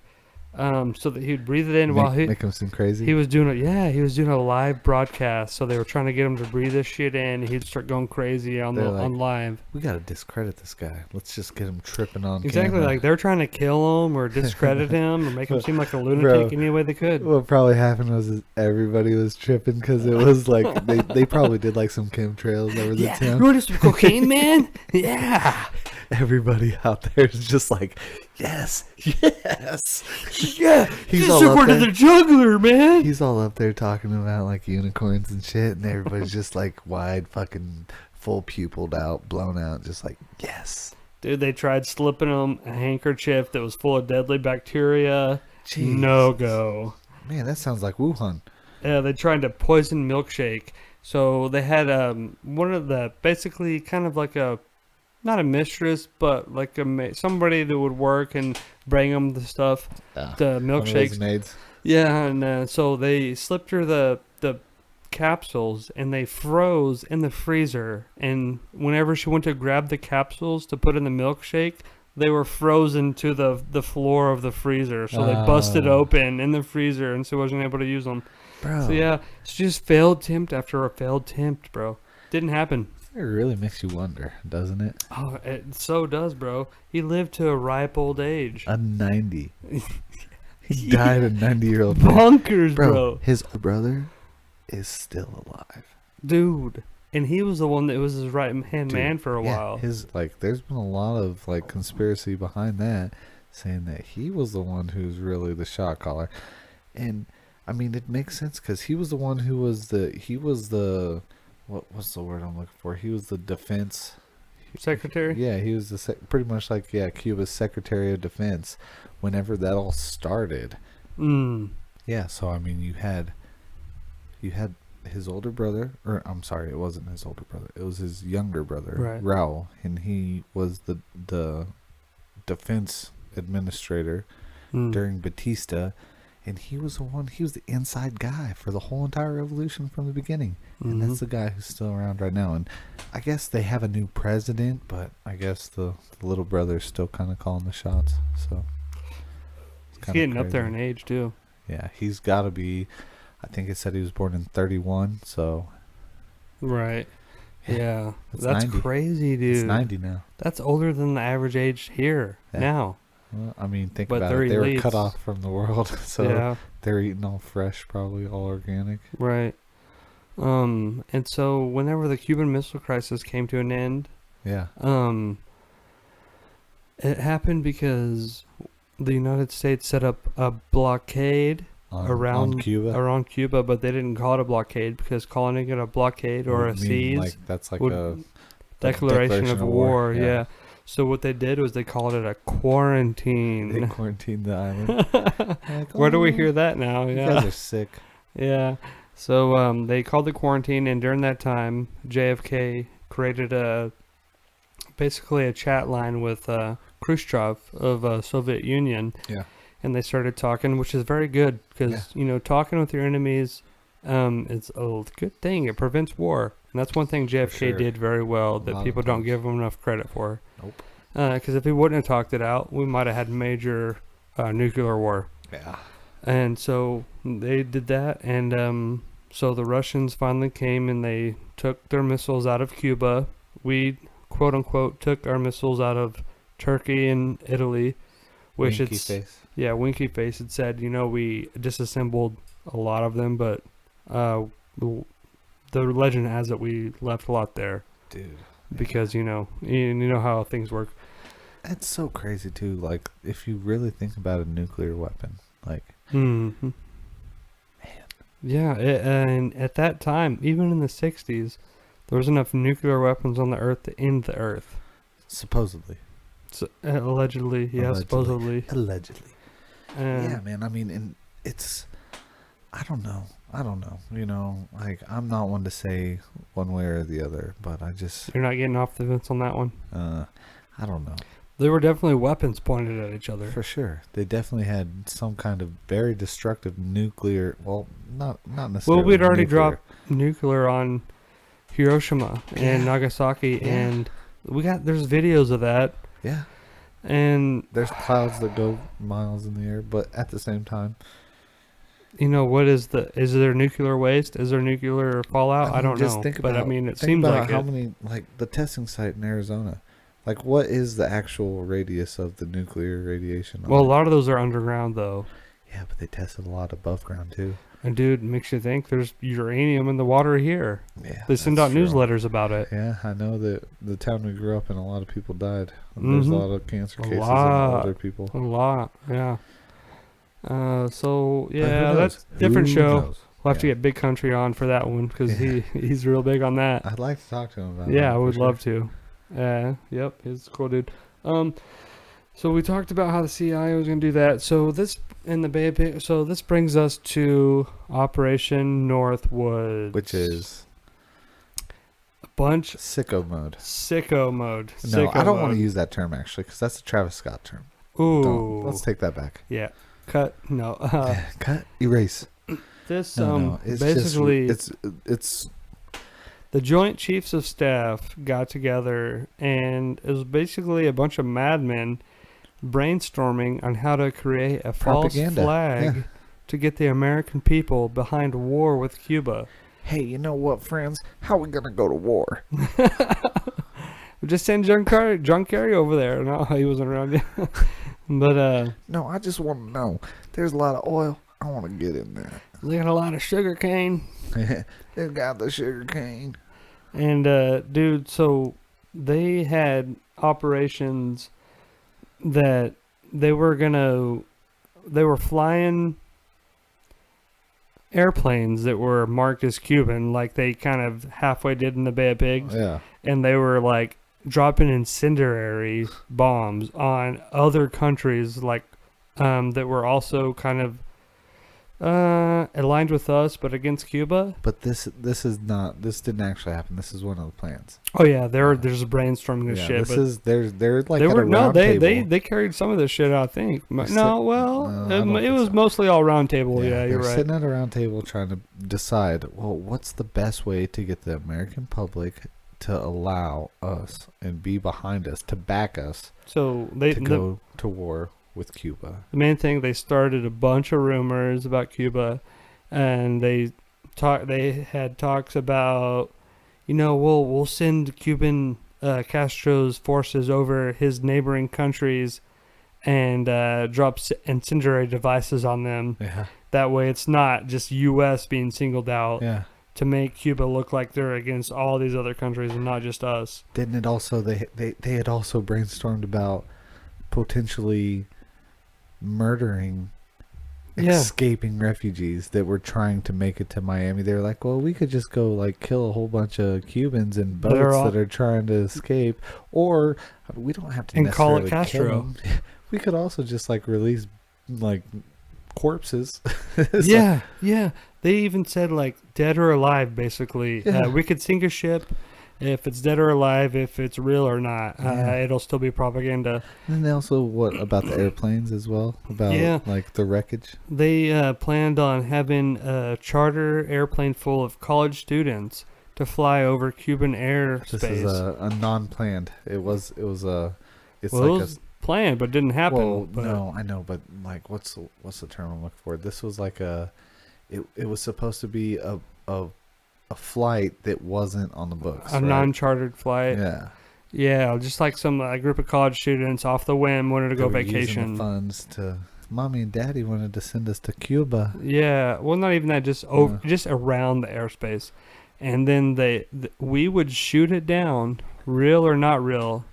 so that he'd breathe it in while make him seem crazy. He was doing a live broadcast, so they were trying to get him to breathe this shit in. He'd start going crazy on live. We gotta discredit this guy. Let's just get him tripping on exactly camera. Like they're trying to kill him or discredit him or make him seem like a lunatic any way they could. What probably happened was everybody was tripping because it was like they probably did like some chemtrails over the town. You want some cocaine, man? Yeah. Everybody out there is just like, yes, yeah. He's all up there. The juggler, man. He's all up there talking about like unicorns and shit, and everybody's just like wide, fucking full pupiled out, blown out, just like yes. Dude, they tried slipping him a handkerchief that was full of deadly bacteria. Jeez. No go. Man, that sounds like Wuhan. Yeah, they tried to poison milkshake. So they had one of the basically kind of like a. Not a mistress, but like somebody that would work and bring them the stuff, the milkshakes. Maids. Yeah, and so they slipped her the capsules, and they froze in the freezer. And whenever she went to grab the capsules to put in the milkshake, they were frozen to the floor of the freezer. So they busted open in the freezer, and so wasn't able to use them. Bro. So yeah, it's just failed attempt after a failed attempt, bro. Didn't happen. It really makes you wonder, doesn't it? Oh, it so does, bro. He lived to a ripe old age. A 90. He died a 90-year-old bonkers, bro. His brother is still alive. Dude. And he was the one that was his right-hand man for a while. There's been a lot of conspiracy behind that, saying that he was the one who's really the shot caller. And I mean, it makes sense because he was the one who was the what's the word I'm looking for? He was the defense secretary. Yeah, he was pretty much like Cuba's Secretary of Defense whenever that all started. Yeah, so I mean, you had his older brother, or I'm sorry, it wasn't his older brother. It was his younger brother, right. Raul, and he was the defense administrator during Batista, and he was the inside guy for the whole entire revolution from the beginning. And that's the guy who's still around right now. And I guess they have a new president, but I guess the little brother's still kind of calling the shots. So he's getting up there in age too. Yeah, he's got to be. I think it said he was born in 31, so. Right. Yeah. That's 90. crazy, dude. It's 90 now. That's older than the average age here now. Well, I mean, think But about they're it. They were elites. cut off from the world, so Yeah. they're eating all fresh, probably all organic. Right. And so whenever the Cuban Missile Crisis came to an end, Yeah. it happened because the United States set up a blockade on Cuba. But they didn't call it a blockade because calling it a blockade or a Would mean siege like that's like would- a declaration of war. Yeah. Yeah. So what they did was they called it a quarantine. They quarantined the island. Like, Where do we "Oh, hear that now? You Yeah. guys are sick. Yeah. So they called the quarantine, and during that time, JFK created basically a chat line with Khrushchev of Soviet Union. Yeah. And they started talking, which is very good because talking with your enemies is a good thing. It prevents war, and that's one thing JFK sure. did very well that lot people of don't times. give him enough credit for. Nope. Because if he wouldn't have talked it out, we might have had major nuclear war. Yeah. And so they did that, and so the Russians finally came and they took their missiles out of Cuba. We, quote unquote, took our missiles out of Turkey and Italy, which Winky it's face. yeah, winky face. It said, we disassembled a lot of them, but the legend has it we left a lot there, Dude. because you know how things work. That's so crazy too. Like if you really think about a nuclear weapon, like Mm-hmm. Yeah, and at that time, even in the 60s, there was enough nuclear weapons on the Earth to end the Earth. supposedly. So, allegedly, yeah, supposedly. Allegedly. And Yeah, man. I mean, and it's. I don't know. Like I'm not one to say one way or the other, but I just. You're not getting off the fence on that one. I don't know. There were definitely weapons pointed at each other. For sure, they definitely had some kind of very destructive nuclear. Well, not necessarily. Well, we'd already nuclear. dropped nuclear on Hiroshima and Nagasaki, Yeah. and there's videos of that. Yeah, And there's clouds that go miles in the air, but at the same time, what is there nuclear waste? Is there nuclear fallout? I don't just know. think But about, I mean, it think seems about like how it. many, like the testing site in Arizona. Like, what is the actual radius of the nuclear radiation? on Well, a it? lot of those are underground, though. Yeah, but they tested a lot above ground too. And dude, makes you think there's uranium in the water here. Yeah, They send out that's true. newsletters about it. Yeah, I know that the town we grew up in, a lot of people died. There's a lot of cancer cases in lot. older people. A lot, yeah. So But yeah, who that's knows? a different Who show. knows? We'll have to Yeah. get Big Country on for that one because he's real big on that. I'd like to talk to him about Yeah, that. I for would sure. love to. Yep, he's a cool dude. So we talked about how the CIA was going to do that. So this in the Bay of Pigs. So this brings us to Operation Northwood, Which is a bunch sicko mode. sicko mode. No, Sicko I don't want mode. to use that term actually, because that's a Travis Scott term. Ooh, Let's take that back. yeah. Cut. No. Cut. Erase. This No, it's basically just, it's the Joint Chiefs of Staff got together, and it was basically a bunch of madmen brainstorming on how to create a false Propaganda, flag yeah. to get the American people behind war with Cuba. hey, you know what, friends? How we gonna go to war? Just send John Kerry over there. No, he wasn't around yet. But No, I just want to know. There's a lot of oil. I want to get in there. they got a lot of sugar cane. They got the sugar cane. And dude, so they had operations that they were flying airplanes that were marked as Cuban, like they kind of halfway did in the Bay of Pigs. Yeah. And they were like dropping incendiary bombs on other countries, like that were also kind of Aligned with us, but against Cuba. But this didn't actually happen. This is one of the plans. Oh yeah, there's brainstorming this Yeah, shit. this But is they're like they at were a no, round they table. they carried some of this shit out. I think. They're No, well, I don't it think was so. mostly all round table. Yeah, they're you're right. sitting at a round table trying to decide, well, what's the best way to get the American public to allow us and be behind us, to back us, So to go to war with Cuba. the main thing, they started a bunch of rumors about Cuba, and they had talks about, we'll send Cuban Castro's forces over his neighboring countries and drop incendiary devices on them. Yeah. That way it's not just U.S. being singled out Yeah. to make Cuba look like they're against all these other countries and not just us. Didn't it also they had also brainstormed about potentially murdering escaping refugees that were trying to make it to Miami. They were like, well, we could just go like kill a whole bunch of Cubans in boats that are trying to escape, or we don't have to and call it necessarily kill Castro. them. We could also just like release like corpses. Yeah. They even said like dead or alive, basically. Yeah. We could sink a ship if it's dead or alive, if it's real or not. It'll still be propaganda. And they also, what about the airplanes as well? About like the wreckage? They planned on having a charter airplane full of college students to fly over Cuban airspace. This is a non-planned. It was it was planned, but didn't happen. Well, no, I know, but like, what's the term I'm looking for? This was like it was supposed to be a flight that wasn't on the books. A non-chartered flight. Yeah. Yeah, just like some group of college students off the whim wanted to go vacation. Using the funds to. Mommy and Daddy wanted to send us to Cuba. Yeah, well, not even that, just just around the airspace, and then we would shoot it down, real or not real,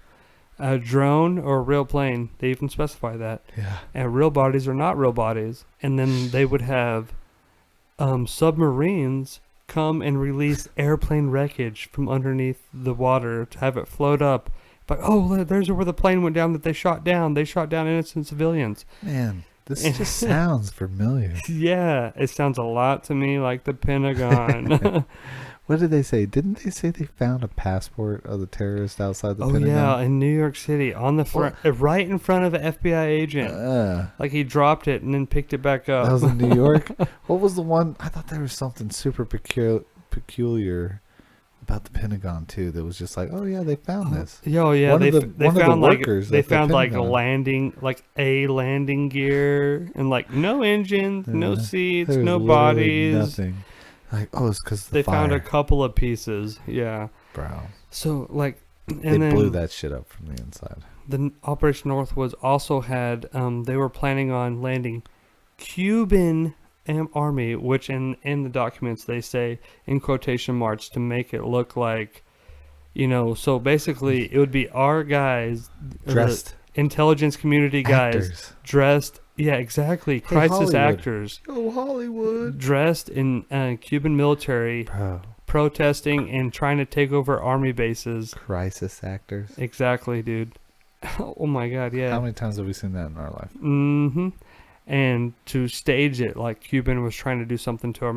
a drone or a real plane. They even specify that. Yeah. And real bodies or not real bodies, and then they would have submarines come and release airplane wreckage from underneath the water to have it float up. But there's where the plane went down that they shot down. They shot down innocent civilians. Man, this just sounds familiar. Yeah, it sounds a lot to me like the Pentagon. What did they say? Didn't they say they found a passport of the terrorist outside the Pentagon? Oh, yeah, in New York City, on the front, right in front of an FBI agent. Like he dropped it and then picked it back up. That was in New York? What was the one? I thought there was something super peculiar about the Pentagon, too, that was just like, oh, yeah, they found this. Oh, yeah, they found like a landing gear and like no engines, no seats, no bodies. Nothing. Like, it's because they found a couple of pieces. Yeah. Bro. So, like, they blew that shit up from the inside. The Operation Northwoods also had, they were planning on landing Cuban army, which in the documents they say in quotation marks to make it look like, so basically it would be our guys, dressed, intelligence community guys, actors. Dressed. Yeah, exactly. Crisis Hollywood. Actors. Oh, Hollywood. Dressed in Cuban military, protesting and trying to take over army bases. Crisis actors. Exactly, dude. Oh my God, yeah. How many times have we seen that in our life? Mm-hmm. And to stage it like Cuban was trying to do something to our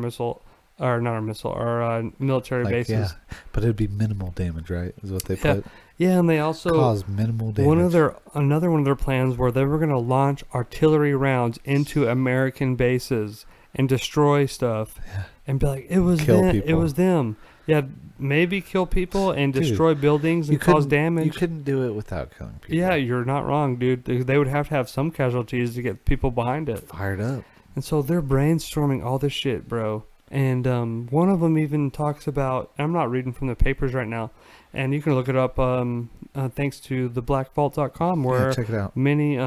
military bases. Yeah, but it'd be minimal damage, right? Is what they put. Yeah, and they also cause minimal damage. Another one of their plans were they were going to launch artillery rounds into American bases and destroy stuff, and be like, it was them. Yeah, maybe kill people and destroy buildings and cause damage. You couldn't do it without killing people. Yeah, you're not wrong, dude. They would have to have some casualties to get people behind it. Fired up. And so they're brainstorming all this shit, bro. And one of them even talks about, I'm not reading from the papers right now, and you can look it up thanks to theblackvault.com, where check it out. Many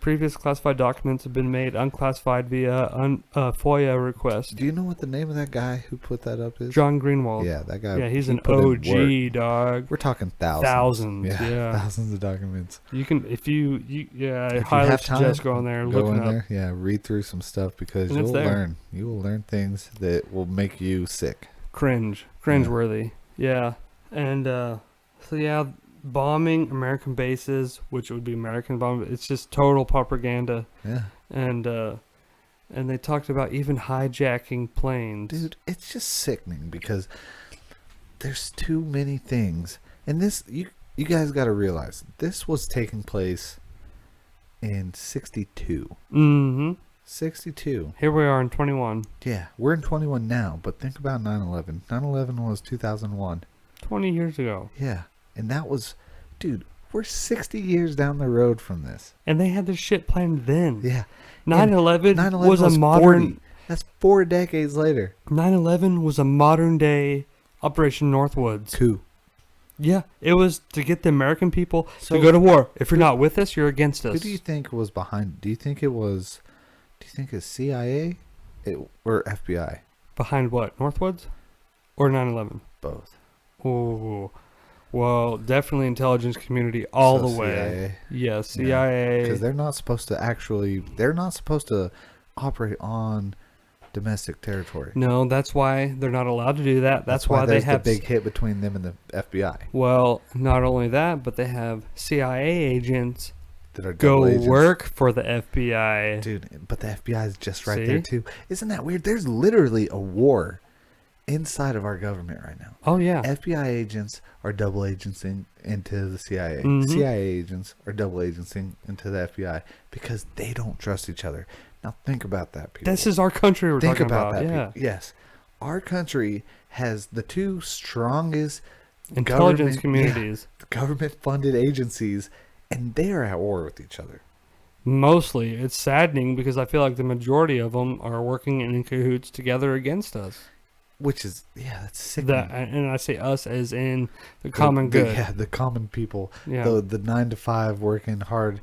previous classified documents have been made unclassified via FOIA request. Do you know what the name of that guy who put that up is? John Greenwald. Yeah, that guy. Yeah, he's an OG, dog. We're talking thousands. Thousands, yeah. Thousands of documents. You can, I highly suggest going there and looking up. Yeah, read through some stuff because you'll learn. You will learn things that will make you sick. Cringeworthy. Yeah. And bombing American bases, which would be American bomb. It's just total propaganda. Yeah. And And they talked about even hijacking planes. Dude, it's just sickening because there's too many things. And this, you guys got to realize, this was taking place in 62. Mm-hmm. 62. Here we are in 21. Yeah, we're in 21 now, but think about 9/11. 9/11 was 2001. 20 years ago. Yeah, and that was, dude, we're 60 years down the road from this. And they had this shit planned then. Yeah. 9/11 was a 40. modern... That's 4 decades later. 9/11 was a modern day Operation Northwoods. Coup. Yeah, it was to get the American people So- to go to war. If you're not with us, you're against us. Who do you think was behind? Do you think it's CIA or FBI? Behind what? Northwoods? Or 9/11? Both. Oh, well, definitely intelligence community all So the way. CIA. Yeah, CIA. Because they're not supposed to operate on domestic territory. No, that's why they're not allowed to do that. That's why they there's have the big hit between them and the FBI. Well, not only that, but they have CIA agents That are go double agents. work for the FBI. Dude, but the FBI is just right See? there too. Isn't that weird? There's literally a war inside of our government right now. Oh yeah. FBI agents are double agenting into the CIA. Mhm. CIA agents are double agenting into the FBI because they don't trust each other. Now think about that, people. This is our country we're Think talking about about. that, Yeah. people. Yes. Our country has the two strongest Intelligence government- communities. government-funded agencies, and they are at war with each other. Mostly, it's saddening because I feel like the majority of them are working in cahoots together against us. Which is, that's sick. And I say us as in the common good. Yeah, the common people. Yeah. The 9 to 5 working hard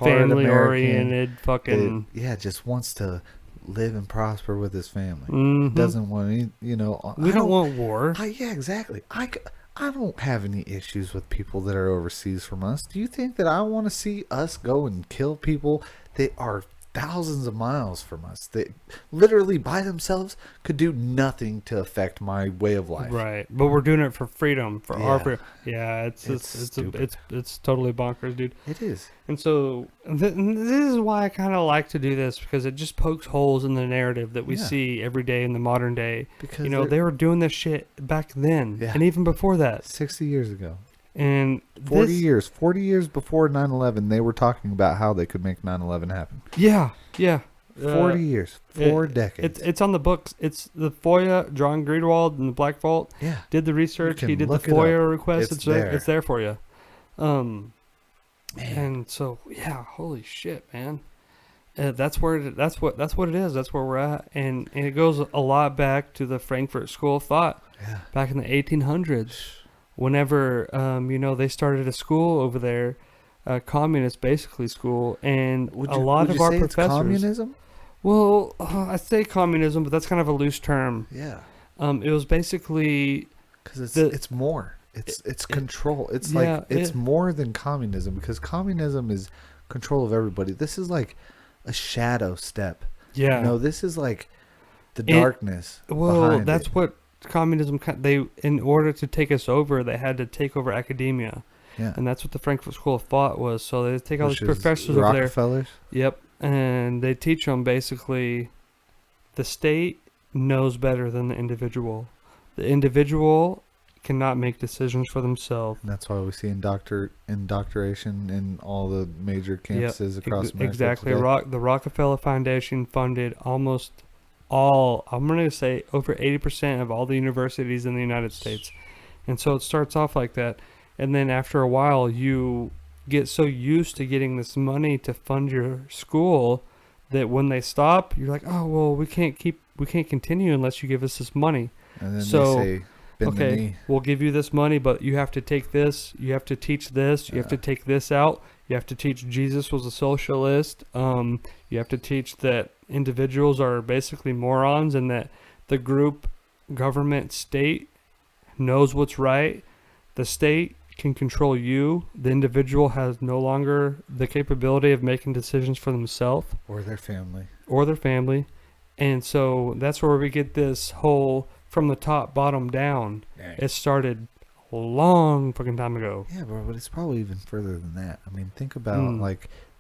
Family American oriented, fucking. that, just wants to live and prosper with his family. Mhm. Doesn't want any, We don't want war. Yeah, exactly. I don't have any issues with people that are overseas from us. Do you think that I want to see us go and kill people that are thousands of miles from us, that literally by themselves could do nothing to affect my way of life? Right, but we're doing it for freedom, for our Yeah. freedom. Yeah, it's stupid. it's totally bonkers, dude. It is. And so this is why I kind of like to do this, because it just pokes holes in the narrative that we Yeah. see every day in the modern day. Because They were doing this shit back then, Yeah. and even before that. 60 years ago. And 40 years before 9/11, they were talking about how they could make 9/11 happen. Yeah. 40 years, 4 decades. It's on the books. It's the FOIA. John Greenwald and the Black Vault Yeah. did the research. You He can did the look it FOIA up. request. It's It's there. there for you. Man. And so holy shit, man. That's what it is. That's where we're at, and it goes a lot back to the Frankfurt School of Thought. Yeah. Back in the 1800s, whenever they started a school over there, communist basically school, and Would a lot of our say professors. it's communism? Well, I say communism, but that's kind of a loose term. Yeah. It was basically Because The- it's more. It's control. It's yeah, it's more than communism, because communism is control of everybody. This is like a shadow step. This is like the darkness. Well, behind that's it. what communism. In order to take us over, they had to take over academia, Yeah. and that's what the Frankfurt School of Thought was. So they take all Which these is professors over there. Rockefellers. Yep, and they teach them basically, the state knows better than the individual. The individual cannot make decisions for themselves. And that's why we see indoctrination in all the major campuses across America. Exactly. today. The Rockefeller Foundation funded almost all, I'm going to say over 80% of all the universities in the United States. And so it starts off like that. And then after a while, you get so used to getting this money to fund your school that when they stop, you're like, oh, well, we can't continue unless you give us this money. And then So, they say, bend the knee. we'll give you this money, but you have to take this, you have to teach this, you have to take this out, you have to teach Jesus was a socialist, you have to teach that individuals are basically morons, and that the group, government, state knows what's right. The state can control you. The individual has no longer the capability of making decisions for themselves Or their family. And so that's where we get this whole from the top, bottom down. Dang. It started a long fucking time ago. Yeah, bro, but it's probably even further than that. I mean, think about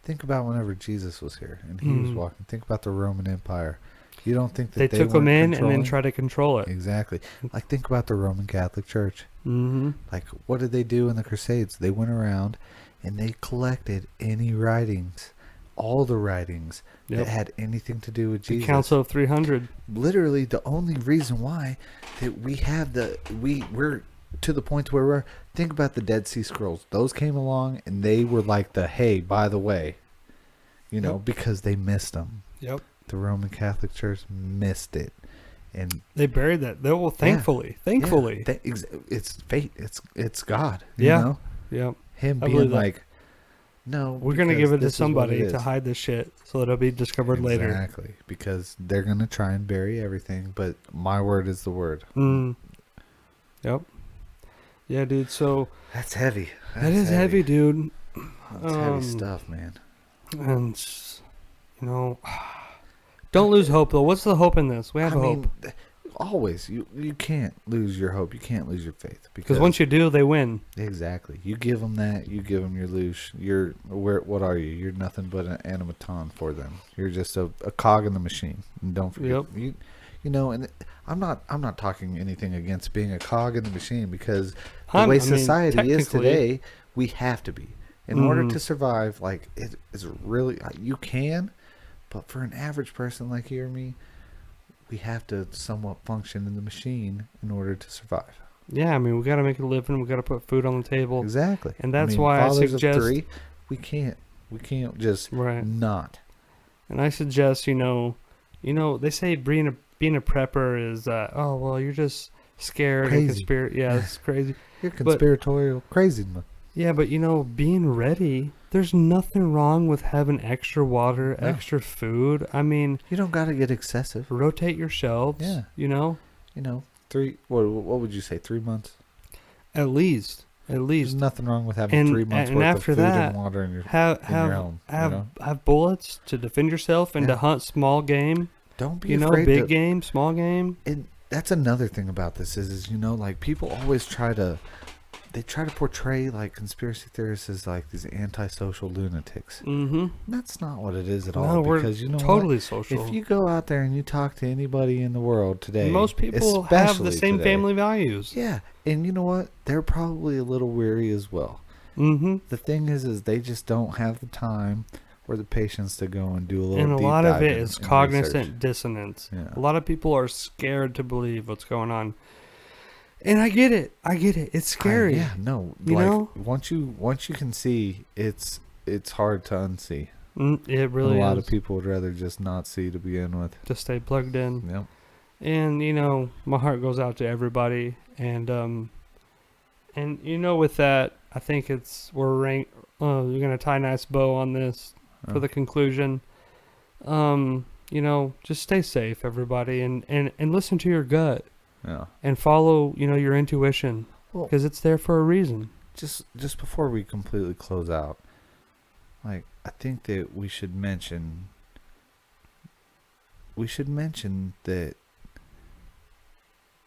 Think about whenever Jesus was here and he was walking. Think about the Roman Empire. You don't think that They took him weren't in and then controlling? tried to control it. Exactly. Like, think about the Roman Catholic Church. Mm-hmm. Like, what did they do in the Crusades? They went around and they collected any writings, all the writings that had anything to do with The Jesus. Council of 300. Literally, the only reason why that we have we're to the point where we're, think about the Dead Sea Scrolls. Those came along and they were like the, hey, by the way, because they missed them. Yep. The Roman Catholic Church missed it. And They buried that. Well, thankfully. yeah, it's fate. It's God. You Yeah. know? Yep. Him I being believe that. like, no, We're going to give it to this is what somebody it to is. hide this shit so that it'll be discovered later. Exactly. Because they're going to try and bury everything, but my word is the word. Mm. Yep. Yeah, dude. So That's heavy. that is heavy, dude. That's heavy stuff, man. And don't lose hope though. What's the hope in this? We have hope Always. You can't lose your hope. You can't lose your faith. because once you do, they win. Exactly. You give them that. You give them your loose. What are you? You're nothing but an animaton for them. You're just a cog in the machine. And don't forget. Yep. And I'm not talking anything against being a cog in the machine because the way society is today, we have to be. In order to survive, like, it is really, you can, but for an average person like you or me, we have to somewhat function in the machine in order to survive. Yeah, I mean, we got to make a living. We got to put food on the table. Exactly. And that's why I fathers suggest of 3, we can't just not. And I suggest, they say being a prepper is, you're just scared and conspiracy. Yeah, it's crazy. You're conspiratorial crazy. Yeah, but being ready, there's nothing wrong with having extra water, extra food. I mean, you don't got to get excessive. Rotate your shelves. Yeah. 3, what would you say, 3 months? At least. There's nothing wrong with having 3 months worth of food and water in your home. Have bullets to defend yourself and to hunt small game. Don't be afraid big game, small game. And that's another thing about this is like, people always try to portray like conspiracy theorists as like these antisocial lunatics. Mm-hmm. That's not what it is at No, all. we're Because totally social. If you go out there and you talk to anybody in the world today, most people have the same today, family values. Yeah, and you know what? They're probably a little weary as well. Mm-hmm. The thing is they just don't have the time or the patience to go and do a little. And a deep lot of dive it in- is in cognizant research. dissonance. Yeah. A lot of people are scared to believe what's going on. And I get it. It's scary. Once you can see, it's hard to unsee. It really is. A lot of people would rather just not see to begin with. To stay plugged in. Yep. And my heart goes out to everybody. And with that, I think we're gonna tie a nice bow on this for the conclusion. Just stay safe, everybody, and listen to your gut. Yeah. And follow, your intuition, because it's there for a reason. Just before we completely close out, like, I think that we should mention that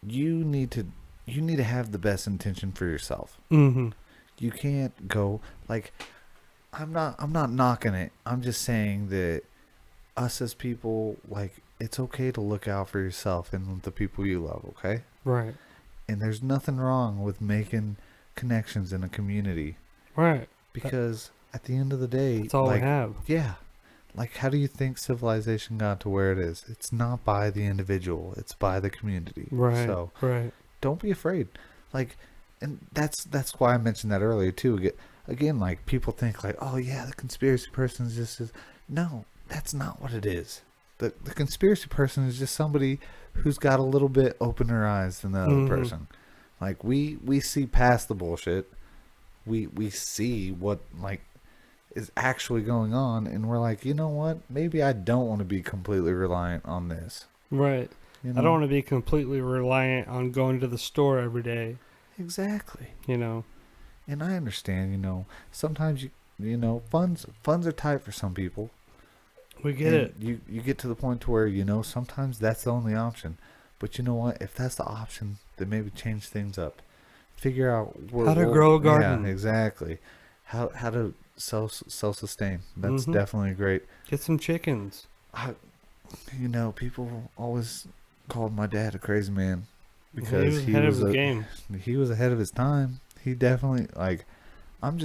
you need to have the best intention for yourself. Mm-hmm. You can't go like, I'm not knocking it. I'm just saying that us as people, like, it's okay to look out for yourself and the people you love, okay? Right. And there's nothing wrong with making connections in a community. Right. Because at the end of the day, that's all we have. Yeah. Like, how do you think civilization got to where it is? It's not by the individual. It's by the community. Right. So don't be afraid. Like, and that's why I mentioned that earlier too. Again, like, people think like, oh yeah, the conspiracy person is just no, that's not what it is. The conspiracy person is just somebody who's got a little bit opener eyes than the other person. Like, we see past the bullshit. We see what, like, is actually going on, and we're like, you know what? Maybe I don't want to be completely reliant on this. Right. I don't want to be completely reliant on going to the store every day. Exactly. And I understand, sometimes funds are tight for some people. We get it. You get to the point to where, sometimes that's the only option. But you know what? If that's the option, then maybe change things up. Figure out how to grow a garden. Yeah, exactly. how to self-sustain. That's definitely great. Get some chickens. People always called my dad a crazy man because he was ahead of his game. He was ahead of his time. He definitely I don't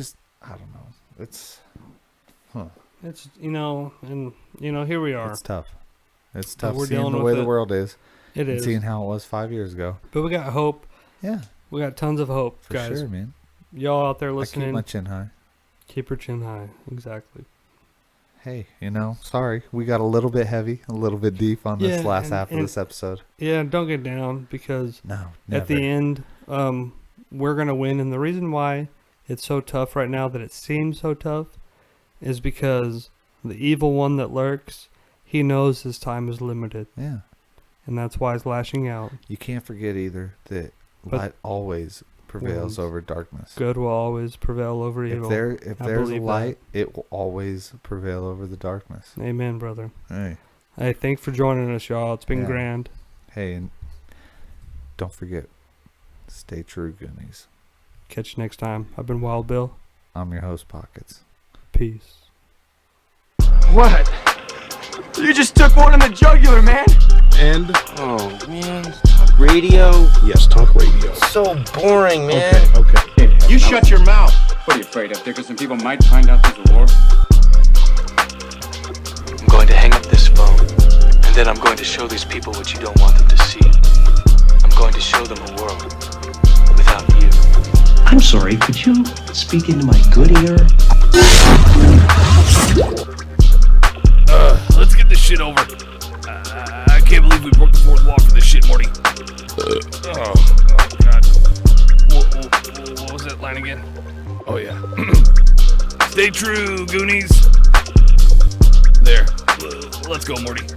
know. It's here we are. It's tough. It's tough we're seeing dealing the with way the it. world is. It and is. seeing how it was 5 years ago. But we got hope. Yeah. We got tons of hope, For guys. sure, man. Y'all out there I listening. keep my chin high. Keep your chin high. Exactly. Hey, sorry. We got a little bit heavy, a little bit deep on this last half of this episode. Yeah, don't get down because No, at the end, we're going to win. And the reason why it's so tough right now, that it seems so tough, is because the evil one that lurks, he knows his time is limited. Yeah. And that's why he's lashing out. You can't forget either that light always prevails over darkness. Good will always prevail over evil. If there's a light, it will always prevail over the darkness. Amen, brother. Hey, thanks for joining us, y'all. It's been grand. Hey, and don't forget, stay true, Goonies. Catch you next time. I've been Wild Bill. I'm your host, Pockets. Peace. What? You just took one in the jugular, man. And? Oh, man. Talk radio? Yes, talk radio. So boring, man. Okay. You shut your mouth. What are you afraid of, Dickerson? People might find out there's a war. I'm going to hang up this phone, and then I'm going to show these people what you don't want them to see. I'm going to show them a world without you. I'm sorry, could you speak into my good ear? Let's get this shit over. I can't believe we broke the fourth wall for this shit, Morty. Oh, God. What was that line again? Oh, yeah. Stay true, Goonies. There. Let's go, Morty.